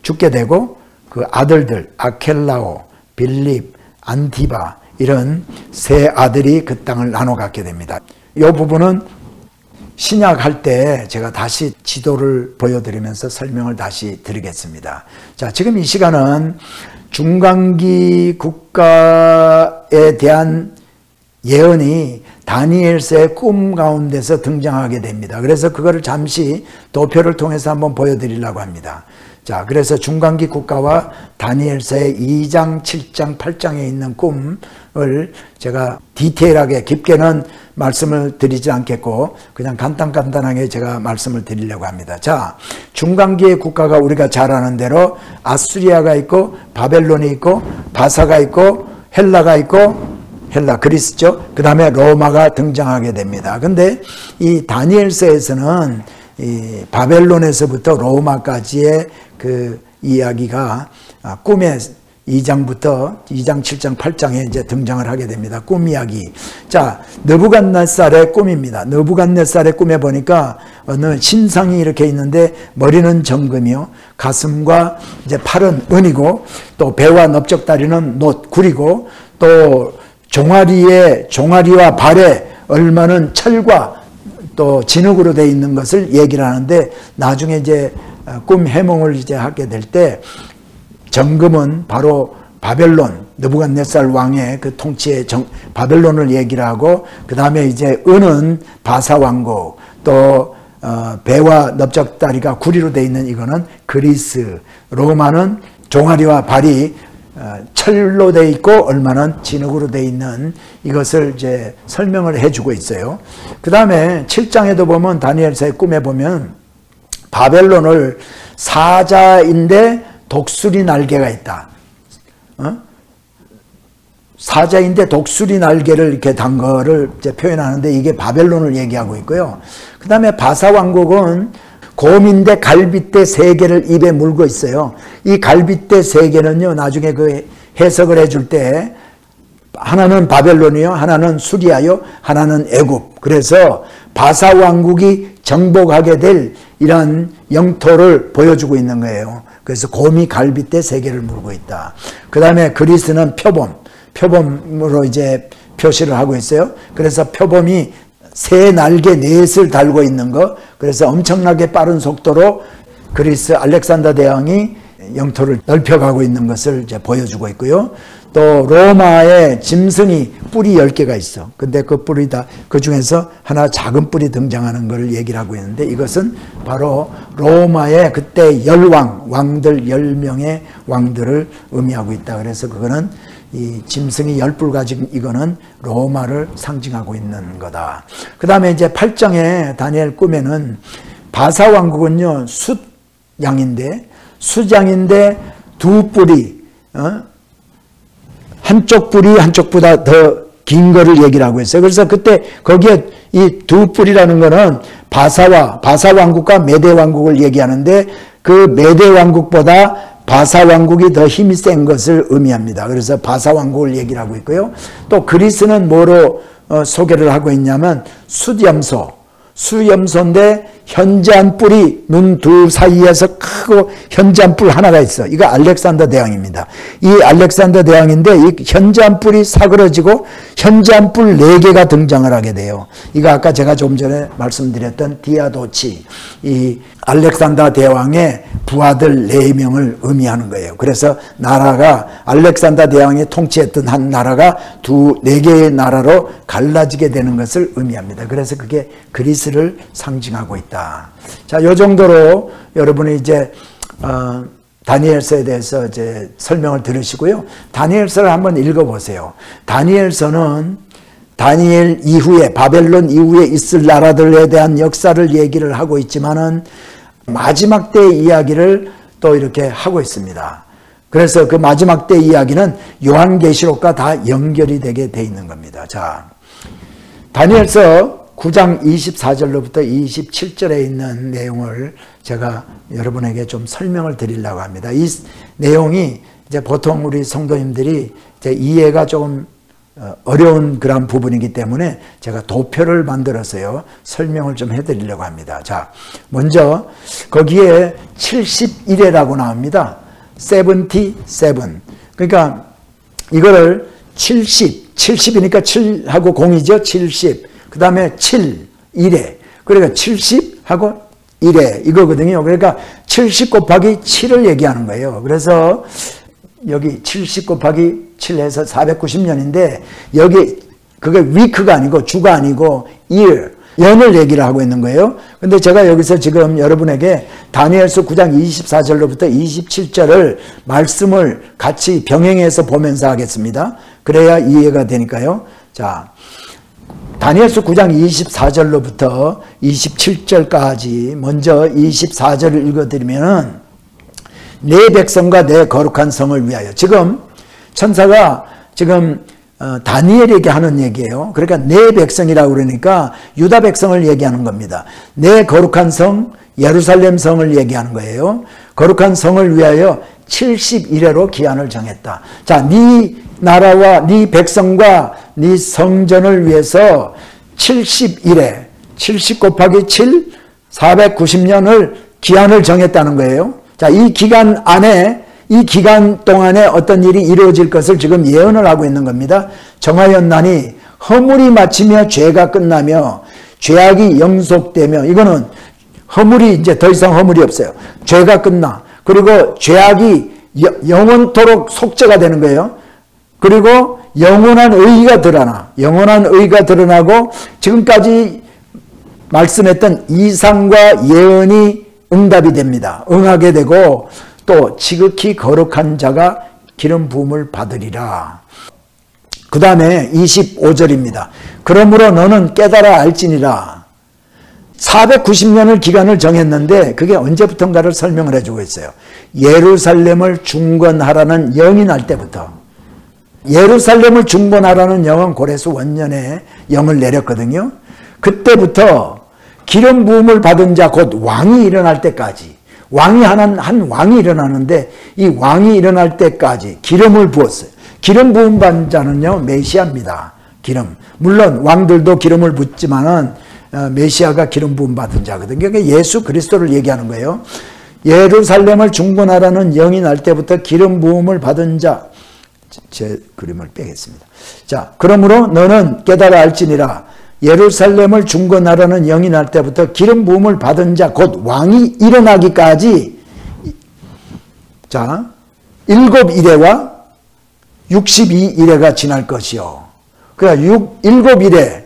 S1: 죽게 되고, 그 아들들 아켈라오, 빌립, 안티바 이런 3 아들이 그 땅을 나눠 갖게 됩니다. 이 부분은 신약할 때 제가 다시 지도를 보여드리면서 설명을 다시 드리겠습니다. 자, 지금 이 시간은 중간기 국가에 대한 예언이 다니엘서의 꿈 가운데서 등장하게 됩니다. 그래서 그거를 잠시 도표를 통해서 한번 보여드리려고 합니다. 자, 그래서 중간기 국가와 다니엘서의 2장, 7장, 8장에 있는 꿈을 제가 디테일하게 깊게는 말씀을 드리지 않겠고 그냥 간단하게 제가 말씀을 드리려고 합니다. 자, 중간기의 국가가 우리가 잘 아는 대로 아수리아가 있고 바벨론이 있고 바사가 있고 헬라가 있고 그리스죠. 그 다음에 로마가 등장하게 됩니다. 근데 이 다니엘서에서는 이 바벨론에서부터 로마까지의 그 이야기가 꿈의 2장부터 2장, 7장, 8장에 이제 등장을 하게 됩니다. 꿈 이야기. 자, 느부갓네살의 꿈입니다. 느부갓네살의 꿈에 보니까 어느 신상이 이렇게 있는데 머리는 정금이요, 가슴과 이제 팔은 은이고, 또 배와 넓적다리는 놋, 구리고, 또 종아리와 발에 얼마는 철과 또 진흙으로 되어 있는 것을 얘기를 하는데, 나중에 이제 꿈 해몽을 이제 하게 될 때 정금은 바로 바벨론, 느부갓네살 왕의 그 통치의 바벨론을 얘기를 하고, 그 다음에 이제 은은 바사 왕국, 또 배와 넓적다리가 구리로 되어 있는 이거는 그리스, 로마는 종아리와 발이 철로 되어 있고 얼마는 진흙으로 되어 있는 이것을 이제 설명을 해주고 있어요. 그 다음에 7장에도 보면 다니엘서의 꿈에 보면 바벨론을 사자인데 독수리 날개가 있다. 사자인데 독수리 날개를 이렇게 단 거를 이제 표현하는데 이게 바벨론을 얘기하고 있고요. 그 다음에 바사 왕국은 곰인데 갈빗대 3개를 입에 물고 있어요. 이 갈빗대 3개는요, 나중에 그 해석을 해줄 때 하나는 바벨론이요, 하나는 수리아요, 하나는 애굽. 그래서 바사 왕국이 정복하게 될 이런 영토를 보여주고 있는 거예요. 그래서 곰이 갈빗대 3개를 물고 있다. 그 다음에 그리스는 표범으로 이제 표시를 하고 있어요. 그래서 표범이 새 날개 넷을 달고 있는 거, 그래서 엄청나게 빠른 속도로 그리스 알렉산더 대왕이 영토를 넓혀가고 있는 것을 이제 보여주고 있고요. 또 로마의 짐승이 뿔이 10개가 있어. 근데 그 뿔이 그 중에서 하나 작은 뿔이 등장하는 걸 얘기를 하고 있는데, 이것은 바로 로마의 그때 왕들 10명의 왕들을 의미하고 있다. 그래서 그거는 이 짐승이 10뿔 가진 이거는 로마를 상징하고 있는 거다. 그 다음에 이제 8장의 다니엘 꿈에는 바사 왕국은요, 숫양인데 두 뿔이, 한쪽 뿔이 한쪽보다 더 긴 거를 얘기를 하고 있어요. 그래서 그때 거기에 이 두 뿔이라는 거는 바사 왕국과 메대 왕국을 얘기하는데, 그 메대 왕국보다 바사 왕국이 더 힘이 센 것을 의미합니다. 그래서 바사 왕국을 얘기를 하고 있고요. 또 그리스는 뭐로 소개를 하고 있냐면 수염소인데 현재한 뿔이 눈 둘 사이에서 크고 현재한 뿔 하나가 있어. 이거 알렉산더 대왕입니다. 이 알렉산더 대왕인데 이 현재한 뿔이 사그러지고 현재한 뿔 4개가 등장을 하게 돼요. 이거 아까 제가 좀 전에 말씀드렸던 디아도치, 이 알렉산더 대왕의 부하들 4명을 의미하는 거예요. 그래서 나라가 알렉산더 대왕이 통치했던 한 나라가 4개의 나라로 갈라지게 되는 것을 의미합니다. 그래서 그게 그리스를 상징하고 있다. 자, 요 정도로 여러분이 이제 다니엘서에 대해서 이제 설명을 들으시고요. 다니엘서를 한번 읽어보세요. 다니엘서는 다니엘 이후에, 바벨론 이후에 있을 나라들에 대한 역사를 얘기를 하고 있지만은 마지막 때의 이야기를 또 이렇게 하고 있습니다. 그래서 그 마지막 때 이야기는 요한계시록과 다 연결이 되게 돼 있는 겁니다. 자, 다니엘서 9장 24절로부터 27절에 있는 내용을 제가 여러분에게 좀 설명을 드리려고 합니다. 이 내용이 이제 보통 우리 성도님들이 이제 이해가 조금 어려운 그런 부분이기 때문에 제가 도표를 만들어서요, 설명을 좀 해드리려고 합니다. 자, 먼저 거기에 71회라고 나옵니다. 77. 그러니까 이거를 70이니까 7하고 0이죠. 70. 그 다음에 1회. 그러니까 70하고 1회 이거거든요. 그러니까 70 곱하기 7을 얘기하는 거예요. 그래서 여기 70 곱하기 7 해서 490년인데 여기 그게 week가 아니고 주가 아니고 year, 연을 얘기를 하고 있는 거예요. 근데 제가 여기서 지금 여러분에게 다니엘서 9장 24절로부터 27절을 말씀을 같이 병행해서 보면서 하겠습니다. 그래야 이해가 되니까요. 자, 다니엘서 9장 24절로부터 27절까지 먼저 24절을 읽어드리면은 내 백성과 내 거룩한 성을 위하여. 지금 천사가 지금 다니엘에게 하는 얘기예요. 그러니까 내 백성이라고 그러니까 유다 백성을 얘기하는 겁니다. 내 거룩한 성 예루살렘 성을 얘기하는 거예요. 거룩한 성을 위하여 70일에로 기한을 정했다. 자, 네 나라와 네 백성과 네 성전을 위해서 70일에 70 곱하기 7 490년을 기한을 정했다는 거예요. 자, 이 기간 안에 이 기간 동안에 어떤 일이 이루어질 것을 지금 예언을 하고 있는 겁니다. 정하였나니 허물이 마치며 죄가 끝나며 죄악이 영속되며, 이거는 허물이 이제 더 이상 허물이 없어요. 죄가 끝나. 그리고 죄악이 영원토록 속죄가 되는 거예요. 그리고 영원한 의의가 드러나. 영원한 의의가 드러나고 지금까지 말씀했던 이상과 예언이 응답이 됩니다. 응하게 되고 또 지극히 거룩한 자가 기름 부음을 받으리라. 그 다음에 25절입니다. 그러므로 너는 깨달아 알지니라. 490년을 기간을 정했는데 그게 언제부턴가를 설명을 해주고 있어요. 예루살렘을 중건하라는 영이 날 때부터. 예루살렘을 중건하라는 영은 고레스 원년에 영을 내렸거든요. 그때부터 기름 부음을 받은 자 곧 왕이 일어날 때까지, 왕이 한 왕이 일어나는데 이 왕이 일어날 때까지 기름을 부었어요. 기름 부음 받은 자는요 메시아입니다. 기름. 물론 왕들도 기름을 붓지만은 메시아가 기름 부음 받은 자거든요. 그러니까 예수 그리스도를 얘기하는 거예요. 예루살렘을 중건하라는 영이 날 때부터 기름 부음을 받은 자. 제 그림을 빼겠습니다. 자, 그러므로 너는 깨달아 알지니라. 예루살렘을 중건하라는 영이 날 때부터 기름 부음을 받은 자 곧 왕이 일어나기까지, 자, 7일에와 62일에가 지날 것이요. 그러니까 7일에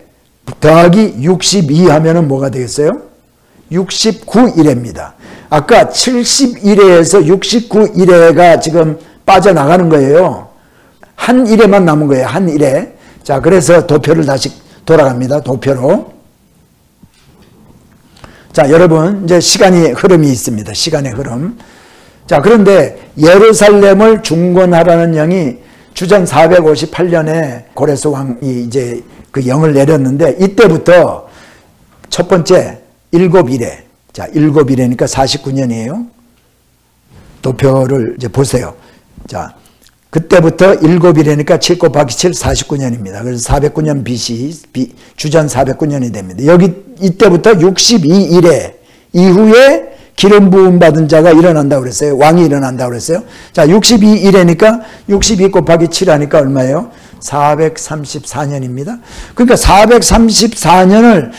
S1: 더하기 62 하면은 뭐가 되겠어요? 69일입니다. 아까 70일에서 69일에가 지금 빠져나가는 거예요. 한 일에만 남은 거예요. 한 일에. 자, 그래서 도표를 다시 돌아갑니다. 도표로. 자, 여러분, 이제 시간의 흐름이 있습니다. 시간의 흐름. 자, 그런데 예루살렘을 중건하라는 영이 주전 458년에 고레스 왕이 이제 그 영을 내렸는데 이때부터 첫 번째 7일에, 자, 7일이니까 49년이에요. 도표를 이제 보세요. 자, 그때부터 7일이니까 7 곱하기 7 49년입니다. 그래서 409년 BC, 주전 409년이 됩니다. 이때부터 62일에 이후에 기름 부음 받은 자가 일어난다고 그랬어요. 왕이 일어난다고 그랬어요. 자, 62일이니까 62 곱하기 7 하니까 얼마예요? 434년입니다. 그러니까 434년을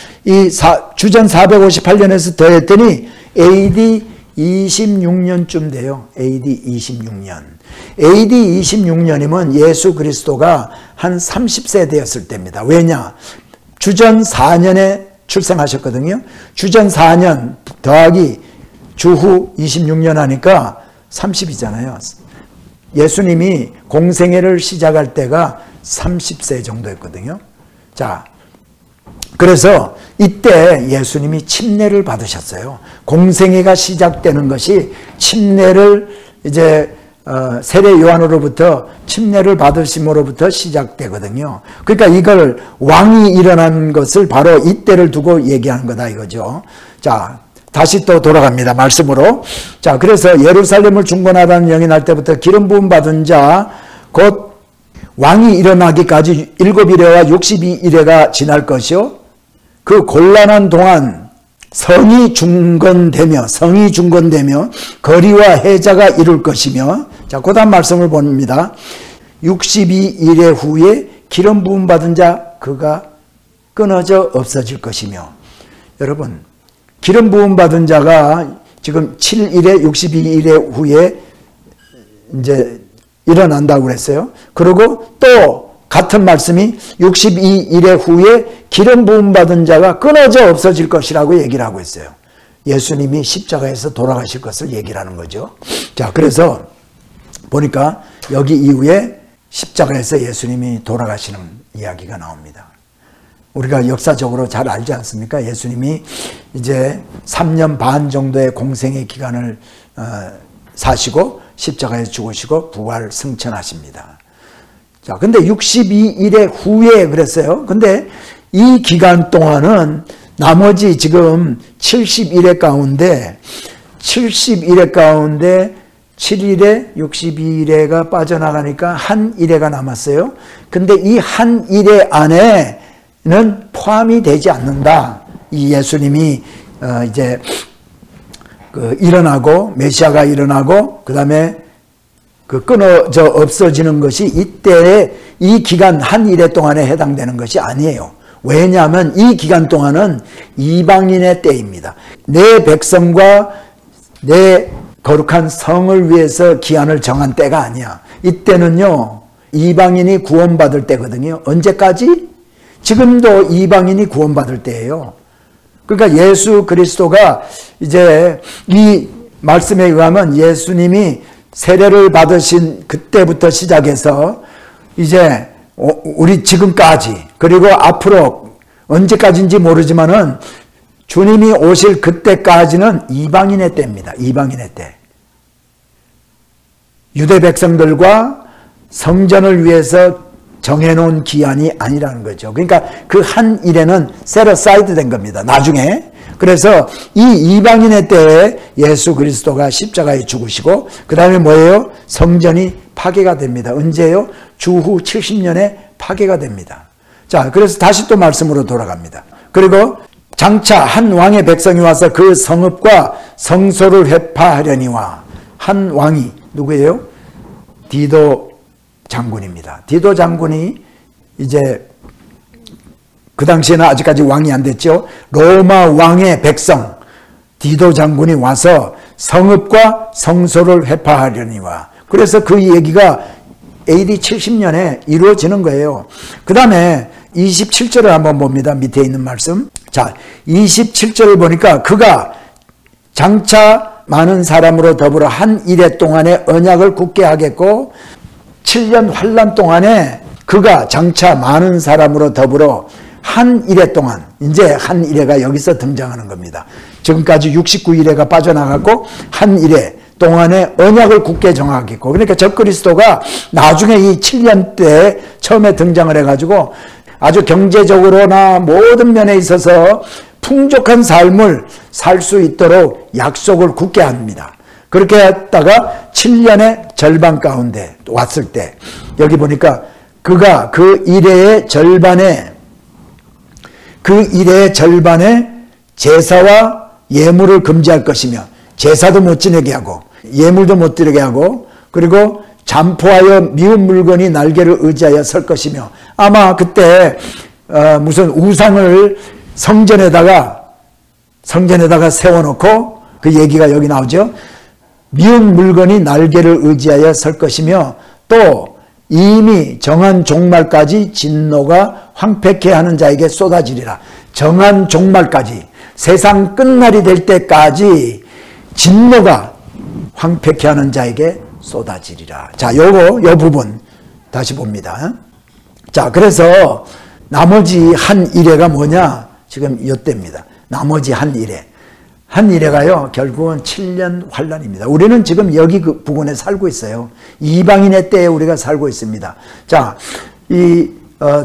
S1: 주전 458년에서 더했더니 AD 26년쯤 돼요. AD 26년. AD 26년이면 예수 그리스도가 한 30세 되었을 때입니다. 왜냐? 주전 4년에 출생하셨거든요. 주전 4년 더하기 주후 26년 하니까 30이잖아요. 예수님이 공생애를 시작할 때가 30세 정도였거든요. 자, 그래서 이때 예수님이 침례를 받으셨어요. 공생애가 시작되는 것이 침례를 이제 세례 요한으로부터 침례를 받으심으로부터 시작되거든요. 그러니까 이걸 왕이 일어난 것을 바로 이때를 두고 얘기하는 거다 이거죠. 자, 다시 또 돌아갑니다. 말씀으로. 자, 그래서 예루살렘을 중건하라는 영이 날 때부터 기름 부음 받은 자 곧 왕이 일어나기까지 7일에와 62일에가 지날 것이요. 그 곤란한 동안 성이 중건되며 거리와 해자가 이룰 것이며, 자, 그 다음 말씀을 봅니다. 62일의 후에 기름 부음 받은 자 그가 끊어져 없어질 것이며. 여러분, 기름 부음 받은 자가 지금 7일에 62일의 후에 이제 일어난다고 그랬어요. 그리고 또 같은 말씀이 62일의 후에 기름 부음 받은 자가 끊어져 없어질 것이라고 얘기를 하고 있어요. 예수님이 십자가에서 돌아가실 것을 얘기를 하는 거죠. 자, 그래서 보니까 여기 이후에 십자가에서 예수님이 돌아가시는 이야기가 나옵니다. 우리가 역사적으로 잘 알지 않습니까? 예수님이 이제 3년 반 정도의 공생의 기간을 사시고 십자가에 죽으시고 부활 승천하십니다. 자, 근데 62일의 후에 그랬어요. 근데 이 기간 동안은 나머지 지금 70일의 가운데 7일에 62일에가 빠져나가니까 한 일회가 남았어요. 근데 이 한 일회 안에는 포함이 되지 않는다. 이 예수님이 이제 일어나고 메시아가 일어나고 그다음에 끊어져 없어지는 것이 이때의 이 기간 한 일회 동안에 해당되는 것이 아니에요. 왜냐하면 이 기간 동안은 이방인의 때입니다. 내 백성과 내 거룩한 성을 위해서 기한을 정한 때가 아니야. 이때는요, 이방인이 구원받을 때거든요. 언제까지? 지금도 이방인이 구원받을 때예요. 그러니까 예수 그리스도가 이제 이 말씀에 의하면 예수님이 세례를 받으신 그때부터 시작해서 이제 우리 지금까지 그리고 앞으로 언제까지인지 모르지만은 주님이 오실 그때까지는 이방인의 때입니다. 이방인의 때. 유대 백성들과 성전을 위해서 정해놓은 기한이 아니라는 거죠. 그러니까 그 한 일에는 set aside 된 겁니다. 나중에. 그래서 이 이방인의 때에 예수 그리스도가 십자가에 죽으시고 그 다음에 뭐예요? 성전이 파괴가 됩니다. 언제요? 주후 70년에 파괴가 됩니다. 자, 그래서 다시 또 말씀으로 돌아갑니다. 그리고 장차 한 왕의 백성이 와서 그 성읍과 성소를 회파하려니와. 한 왕이 누구예요? 디도 장군입니다. 디도 장군이 이제 그 당시에는 아직까지 왕이 안 됐죠. 로마 왕의 백성 디도 장군이 와서 성읍과 성소를 회파하려니와. 그래서 그 얘기가 AD 70년에 이루어지는 거예요. 그 다음에 27절을 한번 봅니다. 밑에 있는 말씀. 자, 27절을 보니까 그가 장차 많은 사람으로 더불어 한 일해 동안에 언약을 굳게 하겠고 7년 환란 동안에 그가 장차 많은 사람으로 더불어 한 일해 동안, 이제 한 일해가 여기서 등장하는 겁니다. 지금까지 69일해가 빠져나갔고 한 일해 동안에 언약을 굳게 정하겠고, 그러니까 적그리스도가 나중에 이 7년 때 처음에 등장을 해가지고 아주 경제적으로나 모든 면에 있어서 풍족한 삶을 살 수 있도록 약속을 굳게 합니다. 그렇게 했다가 7년의 절반 가운데 왔을 때 여기 보니까 그가 그 일해의 절반에 제사와 예물을 금지할 것이며 제사도 못 지내게 하고 예물도 못 드리게 하고 그리고 잠포하여 미운 물건이 날개를 의지하여 설 것이며, 아마 그때 무슨 우상을 성전에다가 세워놓고 그 얘기가 여기 나오죠. 미운 물건이 날개를 의지하여 설 것이며 또 이미 정한 종말까지 진노가 황폐케 하는 자에게 쏟아지리라. 정한 종말까지, 세상 끝날이 될 때까지 진노가 황폐케 하는 자에게 쏟아지리라. 자, 요 부분 다시 봅니다. 자, 그래서 나머지 한 일해가 뭐냐? 지금 이때입니다. 나머지 한 일해. 한 일해가요, 결국은 7년 환란입니다. 우리는 지금 여기 그 부근에 살고 있어요. 이방인의 때에 우리가 살고 있습니다. 자, 이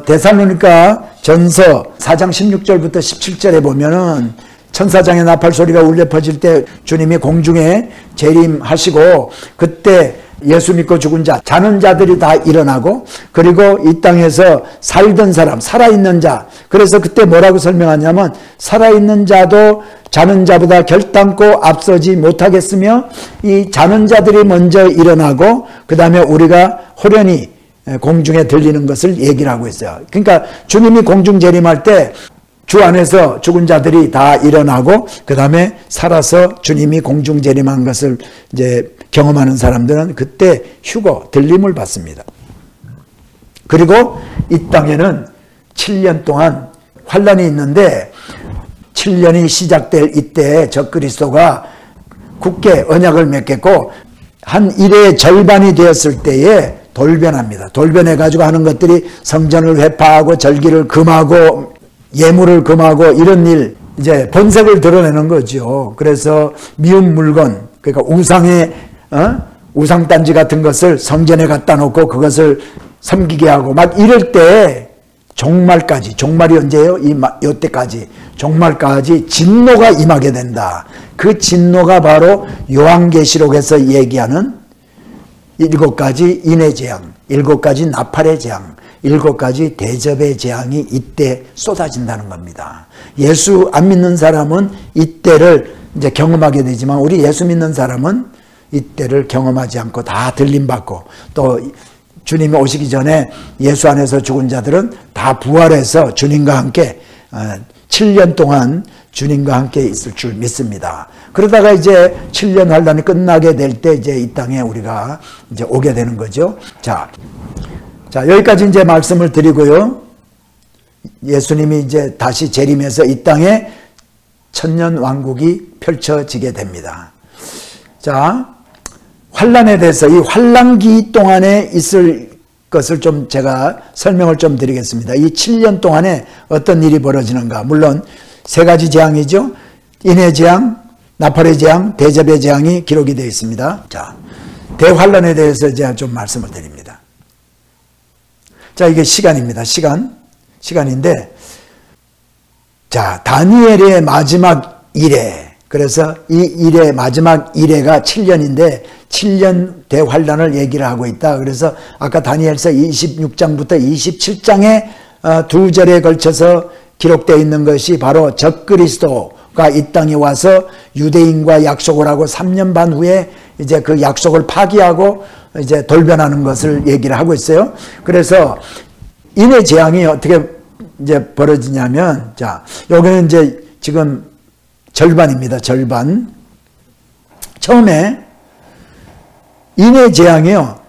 S1: 데살로니가 전서 4장 16절부터 17절에 보면은 천사장의 나팔 소리가 울려 퍼질 때 주님이 공중에 재림하시고 그때 예수 믿고 죽은 자, 자는 자들이 다 일어나고 그리고 이 땅에서 살던 사람, 살아있는 자, 그래서 그때 뭐라고 설명하냐면 살아있는 자도 자는 자보다 결단코 앞서지 못하겠으며 이 자는 자들이 먼저 일어나고 그 다음에 우리가 호련히 공중에 들리는 것을 얘기를 하고 있어요. 그러니까 주님이 공중 재림할 때 주 안에서 죽은 자들이 다 일어나고 그 다음에 살아서 주님이 공중 재림한 것을 이제 경험하는 사람들은 그때 휴거, 들림을 받습니다. 그리고 이 땅에는 7년 동안 환란이 있는데 7년이 시작될 이때 적그리스도가 굳게 언약을 맺겠고 한 일의 절반이 되었을 때에 돌변합니다. 돌변해가지고 하는 것들이 성전을 회파하고 절기를 금하고 예물을 금하고 이런 일, 이제 본색을 드러내는 거죠. 그래서 미운 물건, 그러니까 우상의 우상단지 같은 것을 성전에 갖다 놓고 그것을 섬기게 하고 막 이럴 때 종말까지, 종말이 언제예요? 이때까지 종말까지 진노가 임하게 된다. 그 진노가 바로 요한계시록에서 얘기하는 7가지 인의 재앙, 7가지 나팔의 재앙, 7가지 대접의 재앙이 이때 쏟아진다는 겁니다. 예수 안 믿는 사람은 이때를 이제 경험하게 되지만 우리 예수 믿는 사람은 이때를 경험하지 않고 다 들림받고 또 주님이 오시기 전에 예수 안에서 죽은 자들은 다 부활해서 주님과 함께 7년 동안 주님과 함께 있을 줄 믿습니다. 그러다가 이제 7년 환란이 끝나게 될 때 이제 이 땅에 우리가 이제 오게 되는 거죠. 자, 여기까지 이제 말씀을 드리고요. 예수님이 이제 다시 재림해서 이 땅에 천년 왕국이 펼쳐지게 됩니다. 자, 환란에 대해서 이 환란기 동안에 있을 것을 좀 제가 설명을 좀 드리겠습니다. 이 7년 동안에 어떤 일이 벌어지는가. 물론 3가지 재앙이죠. 인의 재앙, 나팔의 재앙, 대접의 재앙이 기록이 되어 있습니다. 자, 대환란에 대해서 제가 좀 말씀을 드립니다. 자, 이게 시간입니다. 시간인데, 자, 다니엘의 마지막 일에, 그래서 이 일의 마지막 일회가 7년인데 7년 대환란을 얘기를 하고 있다. 그래서 아까 다니엘서 26장부터 27장에 2절에 걸쳐서 기록되어 있는 것이 바로 적그리스도가 이 땅에 와서 유대인과 약속을 하고 3년 반 후에 이제 그 약속을 파기하고 이제 돌변하는 것을 얘기를 하고 있어요. 그래서 인의 재앙이 어떻게 이제 벌어지냐면, 자, 여기는 이제 지금 절반입니다. 절반. 처음에 인의 재앙이요.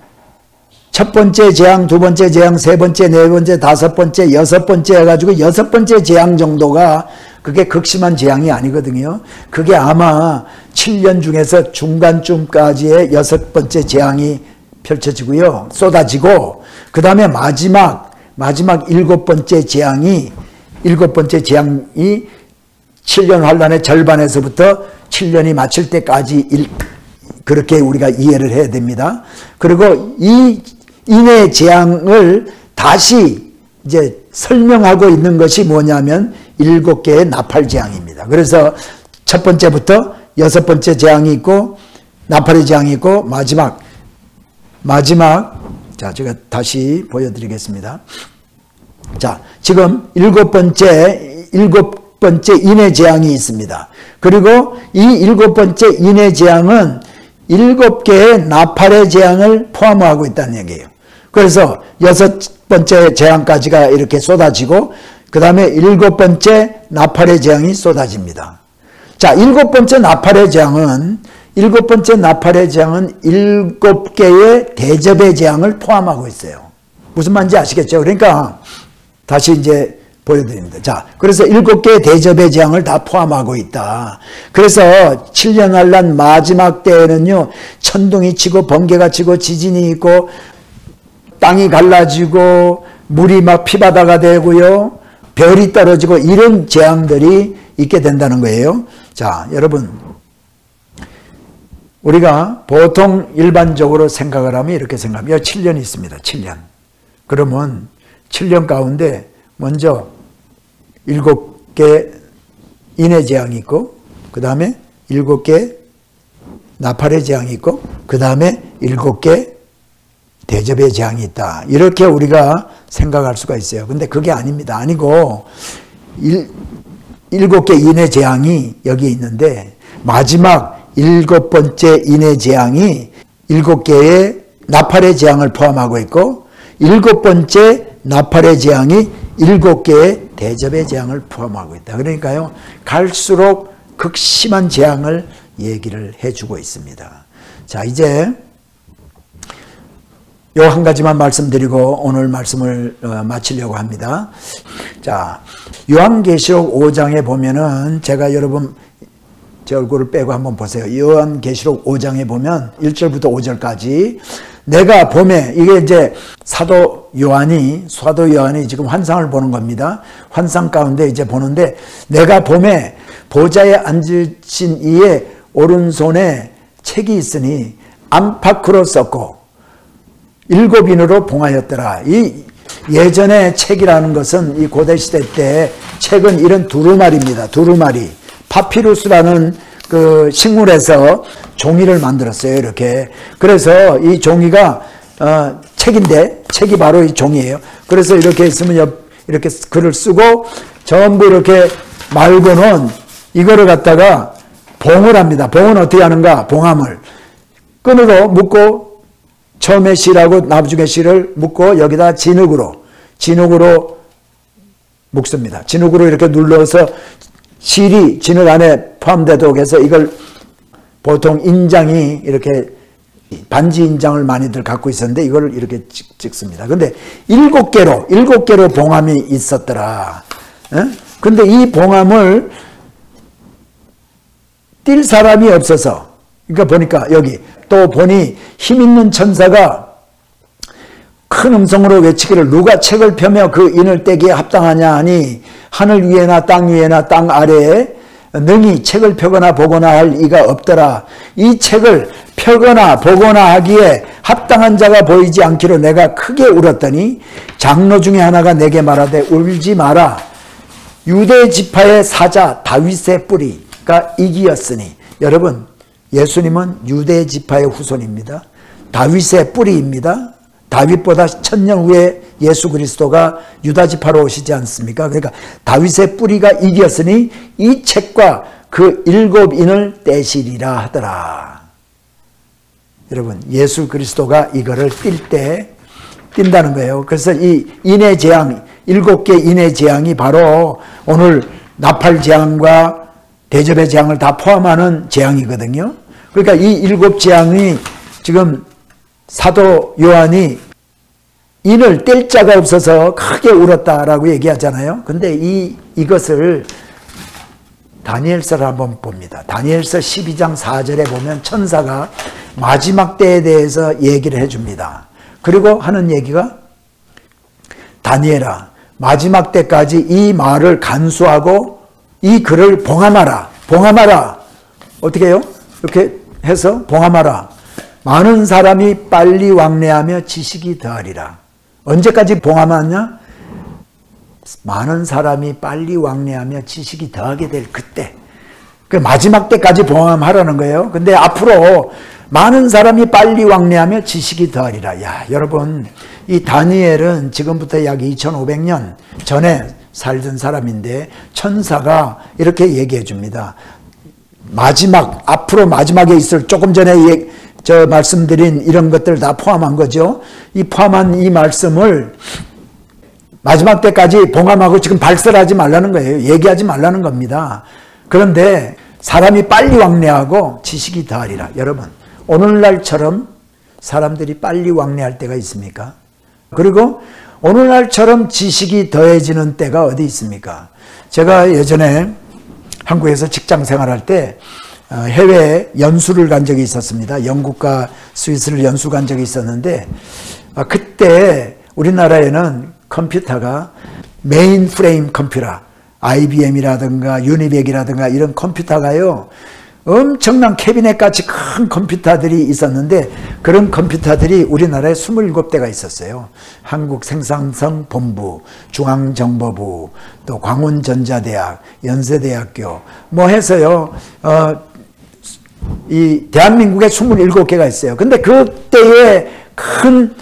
S1: 첫 번째 재앙, 두 번째 재앙, 세 번째, 네 번째, 다섯 번째, 여섯 번째 해가지고 6번째 재앙 정도가 그게 극심한 재앙이 아니거든요. 그게 아마 7년 중에서 중간쯤까지의 6번째 재앙이 펼쳐지고요. 쏟아지고, 그 다음에 마지막 7번째 재앙이 7년 환란의 절반에서부터 7년이 마칠 때까지 그렇게 우리가 이해를 해야 됩니다. 그리고 이 인의 재앙을 다시 이제 설명하고 있는 것이 뭐냐면 7개의 나팔 재앙입니다. 그래서 첫 번째부터 6번째 재앙이 있고 나팔의 재앙이 있고 마지막 자, 제가 다시 보여드리겠습니다. 자, 지금 7번째 인의 재앙이 있습니다. 그리고 이 7번째 인의 재앙은 7개의 나팔의 재앙을 포함하고 있다는 얘기예요. 그래서 6번째 재앙까지가 이렇게 쏟아지고 그 다음에 7번째 나팔의 재앙이 쏟아집니다. 자, 7번째 나팔의 재앙은 7개의 대접의 재앙을 포함하고 있어요. 무슨 말인지 아시겠죠? 그러니까 다시 이제 보여드립니다. 자, 그래서 7개의 대접의 재앙을 다 포함하고 있다. 그래서 7년 환란 마지막 때에는요, 천둥이 치고 번개가 치고 지진이 있고 땅이 갈라지고 물이 막 피바다가 되고요, 별이 떨어지고 이런 재앙들이 있게 된다는 거예요. 자, 여러분, 우리가 보통 일반적으로 생각을 하면 이렇게 생각합니다. 7년이 있습니다. 7년. 그러면 7년 가운데 먼저 7개 인의 재앙이 있고, 그 다음에 7개 나팔의 재앙이 있고, 그 다음에 7개 대접의 재앙이 있다. 이렇게 우리가 생각할 수가 있어요. 근데 그게 아닙니다. 아니고 7개 인의 재앙이 여기 있는데 마지막 7번째 인의 재앙이 7개의 나팔의 재앙을 포함하고 있고 7번째 나팔의 재앙이 7개의 대접의 재앙을 포함하고 있다. 그러니까요, 갈수록 극심한 재앙을 얘기를 해주고 있습니다. 자, 이제 요 한 가지만 말씀드리고 오늘 말씀을 마치려고 합니다. 자, 요한계시록 5장에 보면은 제가 여러분 제 얼굴을 빼고 한번 보세요. 요한계시록 5장에 보면 1절부터 5절까지 내가 봄에, 이게 이제 사도 요한이 지금 환상을 보는 겁니다. 환상 가운데 이제 보는데, 내가 봄에 보좌에 앉으신 이의 오른손에 책이 있으니 안팎으로 썼고 7인으로 봉하였더라. 이 예전에 책이라는 것은 이 고대시대 때 책은 이런 두루마리입니다. 두루마리. 파피루스라는 그 식물에서 종이를 만들었어요. 이렇게. 그래서 이 종이가 책인데, 책이 바로 이 종이에요. 그래서 이렇게 있으면 이렇게 글을 쓰고 전부 이렇게 말고는 이거를 갖다가 봉을 합니다. 봉은 어떻게 하는가? 봉함을 끈으로 묶고, 처음에 실하고 나중에 실을 묶고 여기다 진흙으로 묶습니다. 진흙으로 이렇게 눌러서 실이 진흙 안에 포함되도록 해서 이걸 보통 인장이 이렇게 반지 인장을 많이들 갖고 있었는데 이걸 이렇게 찍습니다. 근데 7개로 봉함이 있었더라. 근데 이 봉함을 뛸 사람이 없어서, 그러니까 보니까 여기 또 보니 힘 있는 천사가 큰 음성으로 외치기를 누가 책을 펴며 그 인을 떼기에 합당하냐 하니 하늘 위에나 땅 위에나 땅 아래에 능히 책을 펴거나 보거나 할 이가 없더라. 이 책을 펴거나 보거나 하기에 합당한 자가 보이지 않기로 내가 크게 울었더니 장로 중에 하나가 내게 말하되 울지 마라. 유대 지파의 사자 다윗의 뿌리가 이기었으니, 여러분 예수님은 유대 지파의 후손입니다. 다윗의 뿌리입니다. 다윗보다 1000년 후에 예수 그리스도가 유다 지파로 오시지 않습니까? 그러니까 다윗의 뿌리가 이겼으니 이 책과 그 7인을 떼시리라 하더라. 여러분, 예수 그리스도가 이거를 띈다는 거예요. 그래서 이 인의 재앙, 7개 인의 재앙이 바로 오늘 나팔 재앙과 대접의 재앙을 다 포함하는 재앙이거든요. 그러니까 이 7재앙이 지금 사도 요한이 인을 뗄 자가 없어서 크게 울었다라고 얘기하잖아요. 근데 이것을 다니엘서를 한번 봅니다. 다니엘서 12장 4절에 보면 천사가 마지막 때에 대해서 얘기를 해줍니다. 그리고 하는 얘기가 다니엘아, 마지막 때까지 이 말을 간수하고 이 글을 봉함하라. 어떻게 해요? 이렇게 해서 봉함하라. 많은 사람이 빨리 왕래하며 지식이 더하리라. 언제까지 봉함하냐? 많은 사람이 빨리 왕래하며 지식이 더하게 될 그때. 그 마지막 때까지 봉함하라는 거예요. 근데 앞으로 많은 사람이 빨리 왕래하며 지식이 더하리라. 야, 여러분, 이 다니엘은 지금부터 약 2500년 전에 살던 사람인데 천사가 이렇게 얘기해 줍니다. 앞으로 마지막에 있을, 조금 전에 말씀드린 이런 것들 다 포함한 거죠. 이 포함한 이 말씀을 마지막 때까지 봉함하고 지금 발설하지 말라는 거예요. 얘기하지 말라는 겁니다. 그런데 사람이 빨리 왕래하고 지식이 더하리라. 여러분, 오늘날처럼 사람들이 빨리 왕래할 때가 있습니까? 그리고 오늘날처럼 지식이 더해지는 때가 어디 있습니까? 제가 예전에 한국에서 직장 생활할 때 해외에 연수를 간 적이 있었습니다. 영국과 스위스를 연수 간 적이 있었는데 그때 우리나라에는 컴퓨터가 메인 프레임 컴퓨터, IBM이라든가 유니백이라든가 이런 컴퓨터가요, 엄청난 캐비넷같이 큰 컴퓨터들이 있었는데 그런 컴퓨터들이 우리나라에 27대가 있었어요. 한국생산성 본부, 중앙정보부, 또 광운전자대학, 연세대학교 뭐 해서요, 이 대한민국에 27개가 있어요. 근데 그때의 큰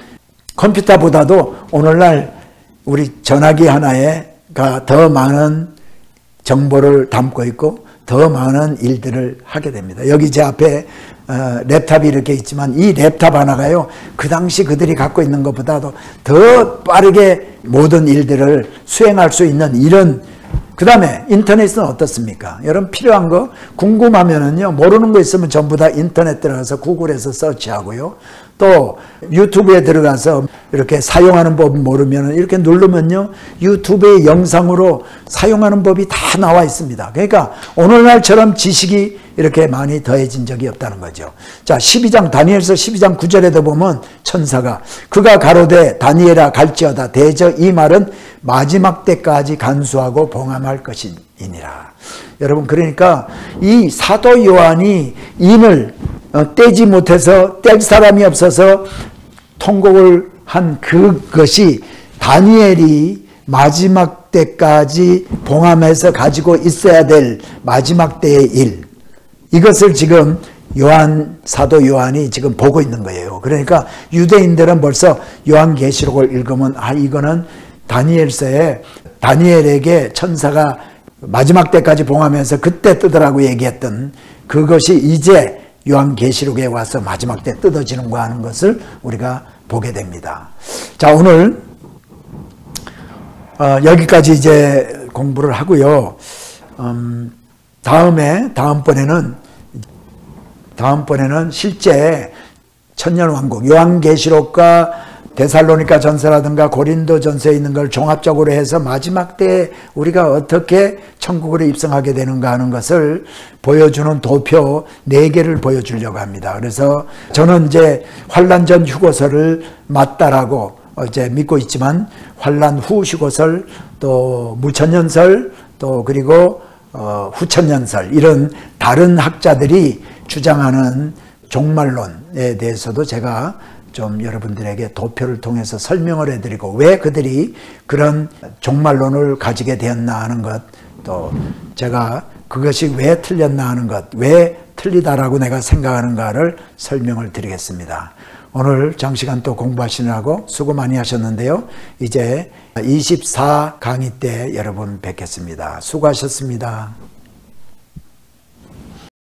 S1: 컴퓨터보다도 오늘날 우리 전화기 하나에가 더 많은 정보를 담고 있고 더 많은 일들을 하게 됩니다. 여기 제 앞에 랩탑이 이렇게 있지만 이 랩탑 하나가요, 그 당시 그들이 갖고 있는 것보다도 더 빠르게 모든 일들을 수행할 수 있는 이런 그 다음에 인터넷은 어떻습니까? 여러분 필요한 거 궁금하면은요, 모르는 거 있으면 전부 다 인터넷 들어가서 구글에서 서치하고요. 또 유튜브에 들어가서 이렇게 사용하는 법 모르면 이렇게 누르면요, 유튜브의 영상으로 사용하는 법이 다 나와 있습니다. 그러니까 오늘날처럼 지식이 이렇게 많이 더해진 적이 없다는 거죠. 자, 12장 다니엘서 12장 9절에도 보면 천사가 그가 가로되 다니엘아 갈지어다 대저 이 말은 마지막 때까지 간수하고 봉함할 것이니라. 여러분, 그러니까 이 사도 요한이 인을 떼지 못해서 뗄 사람이 없어서 통곡을 한 그것이 다니엘이 마지막 때까지 봉함해서 가지고 있어야 될 마지막 때의 일, 이것을 지금 사도 요한이 지금 보고 있는 거예요. 그러니까 유대인들은 벌써 요한계시록을 읽으면 이거는 다니엘서에 다니엘에게 천사가 마지막 때까지 봉하면서 그때 뜯으라고 얘기했던 그것이 이제 요한계시록에 와서 마지막 때 뜯어지는가 하는 것을 우리가 보게 됩니다. 자, 오늘 여기까지 이제 공부를 하고요. 다음번에는 실제 천년왕국 요한계시록과 데살로니가 전서라든가 고린도 전서에 있는 걸 종합적으로 해서 마지막 때 우리가 어떻게 천국으로 입성하게 되는가 하는 것을 보여주는 도표 4개를 보여주려고 합니다. 그래서 저는 이제 환란 전 휴거설을 맞다라고 이제 믿고 있지만 환란 후 휴거설, 또 무천년설, 또 그리고 후천년설, 이런 다른 학자들이 주장하는 종말론에 대해서도 제가 좀 여러분들에게 도표를 통해서 설명을 해드리고 왜 그들이 그런 종말론을 가지게 되었나 하는 것, 또 제가 그것이 왜 틀렸나 하는 것, 왜 틀리다라고 내가 생각하는가를 설명을 드리겠습니다. 오늘 장시간 또 공부하시느라고 수고 많이 하셨는데요. 이제 24 강의 때 여러분 뵙겠습니다. 수고하셨습니다.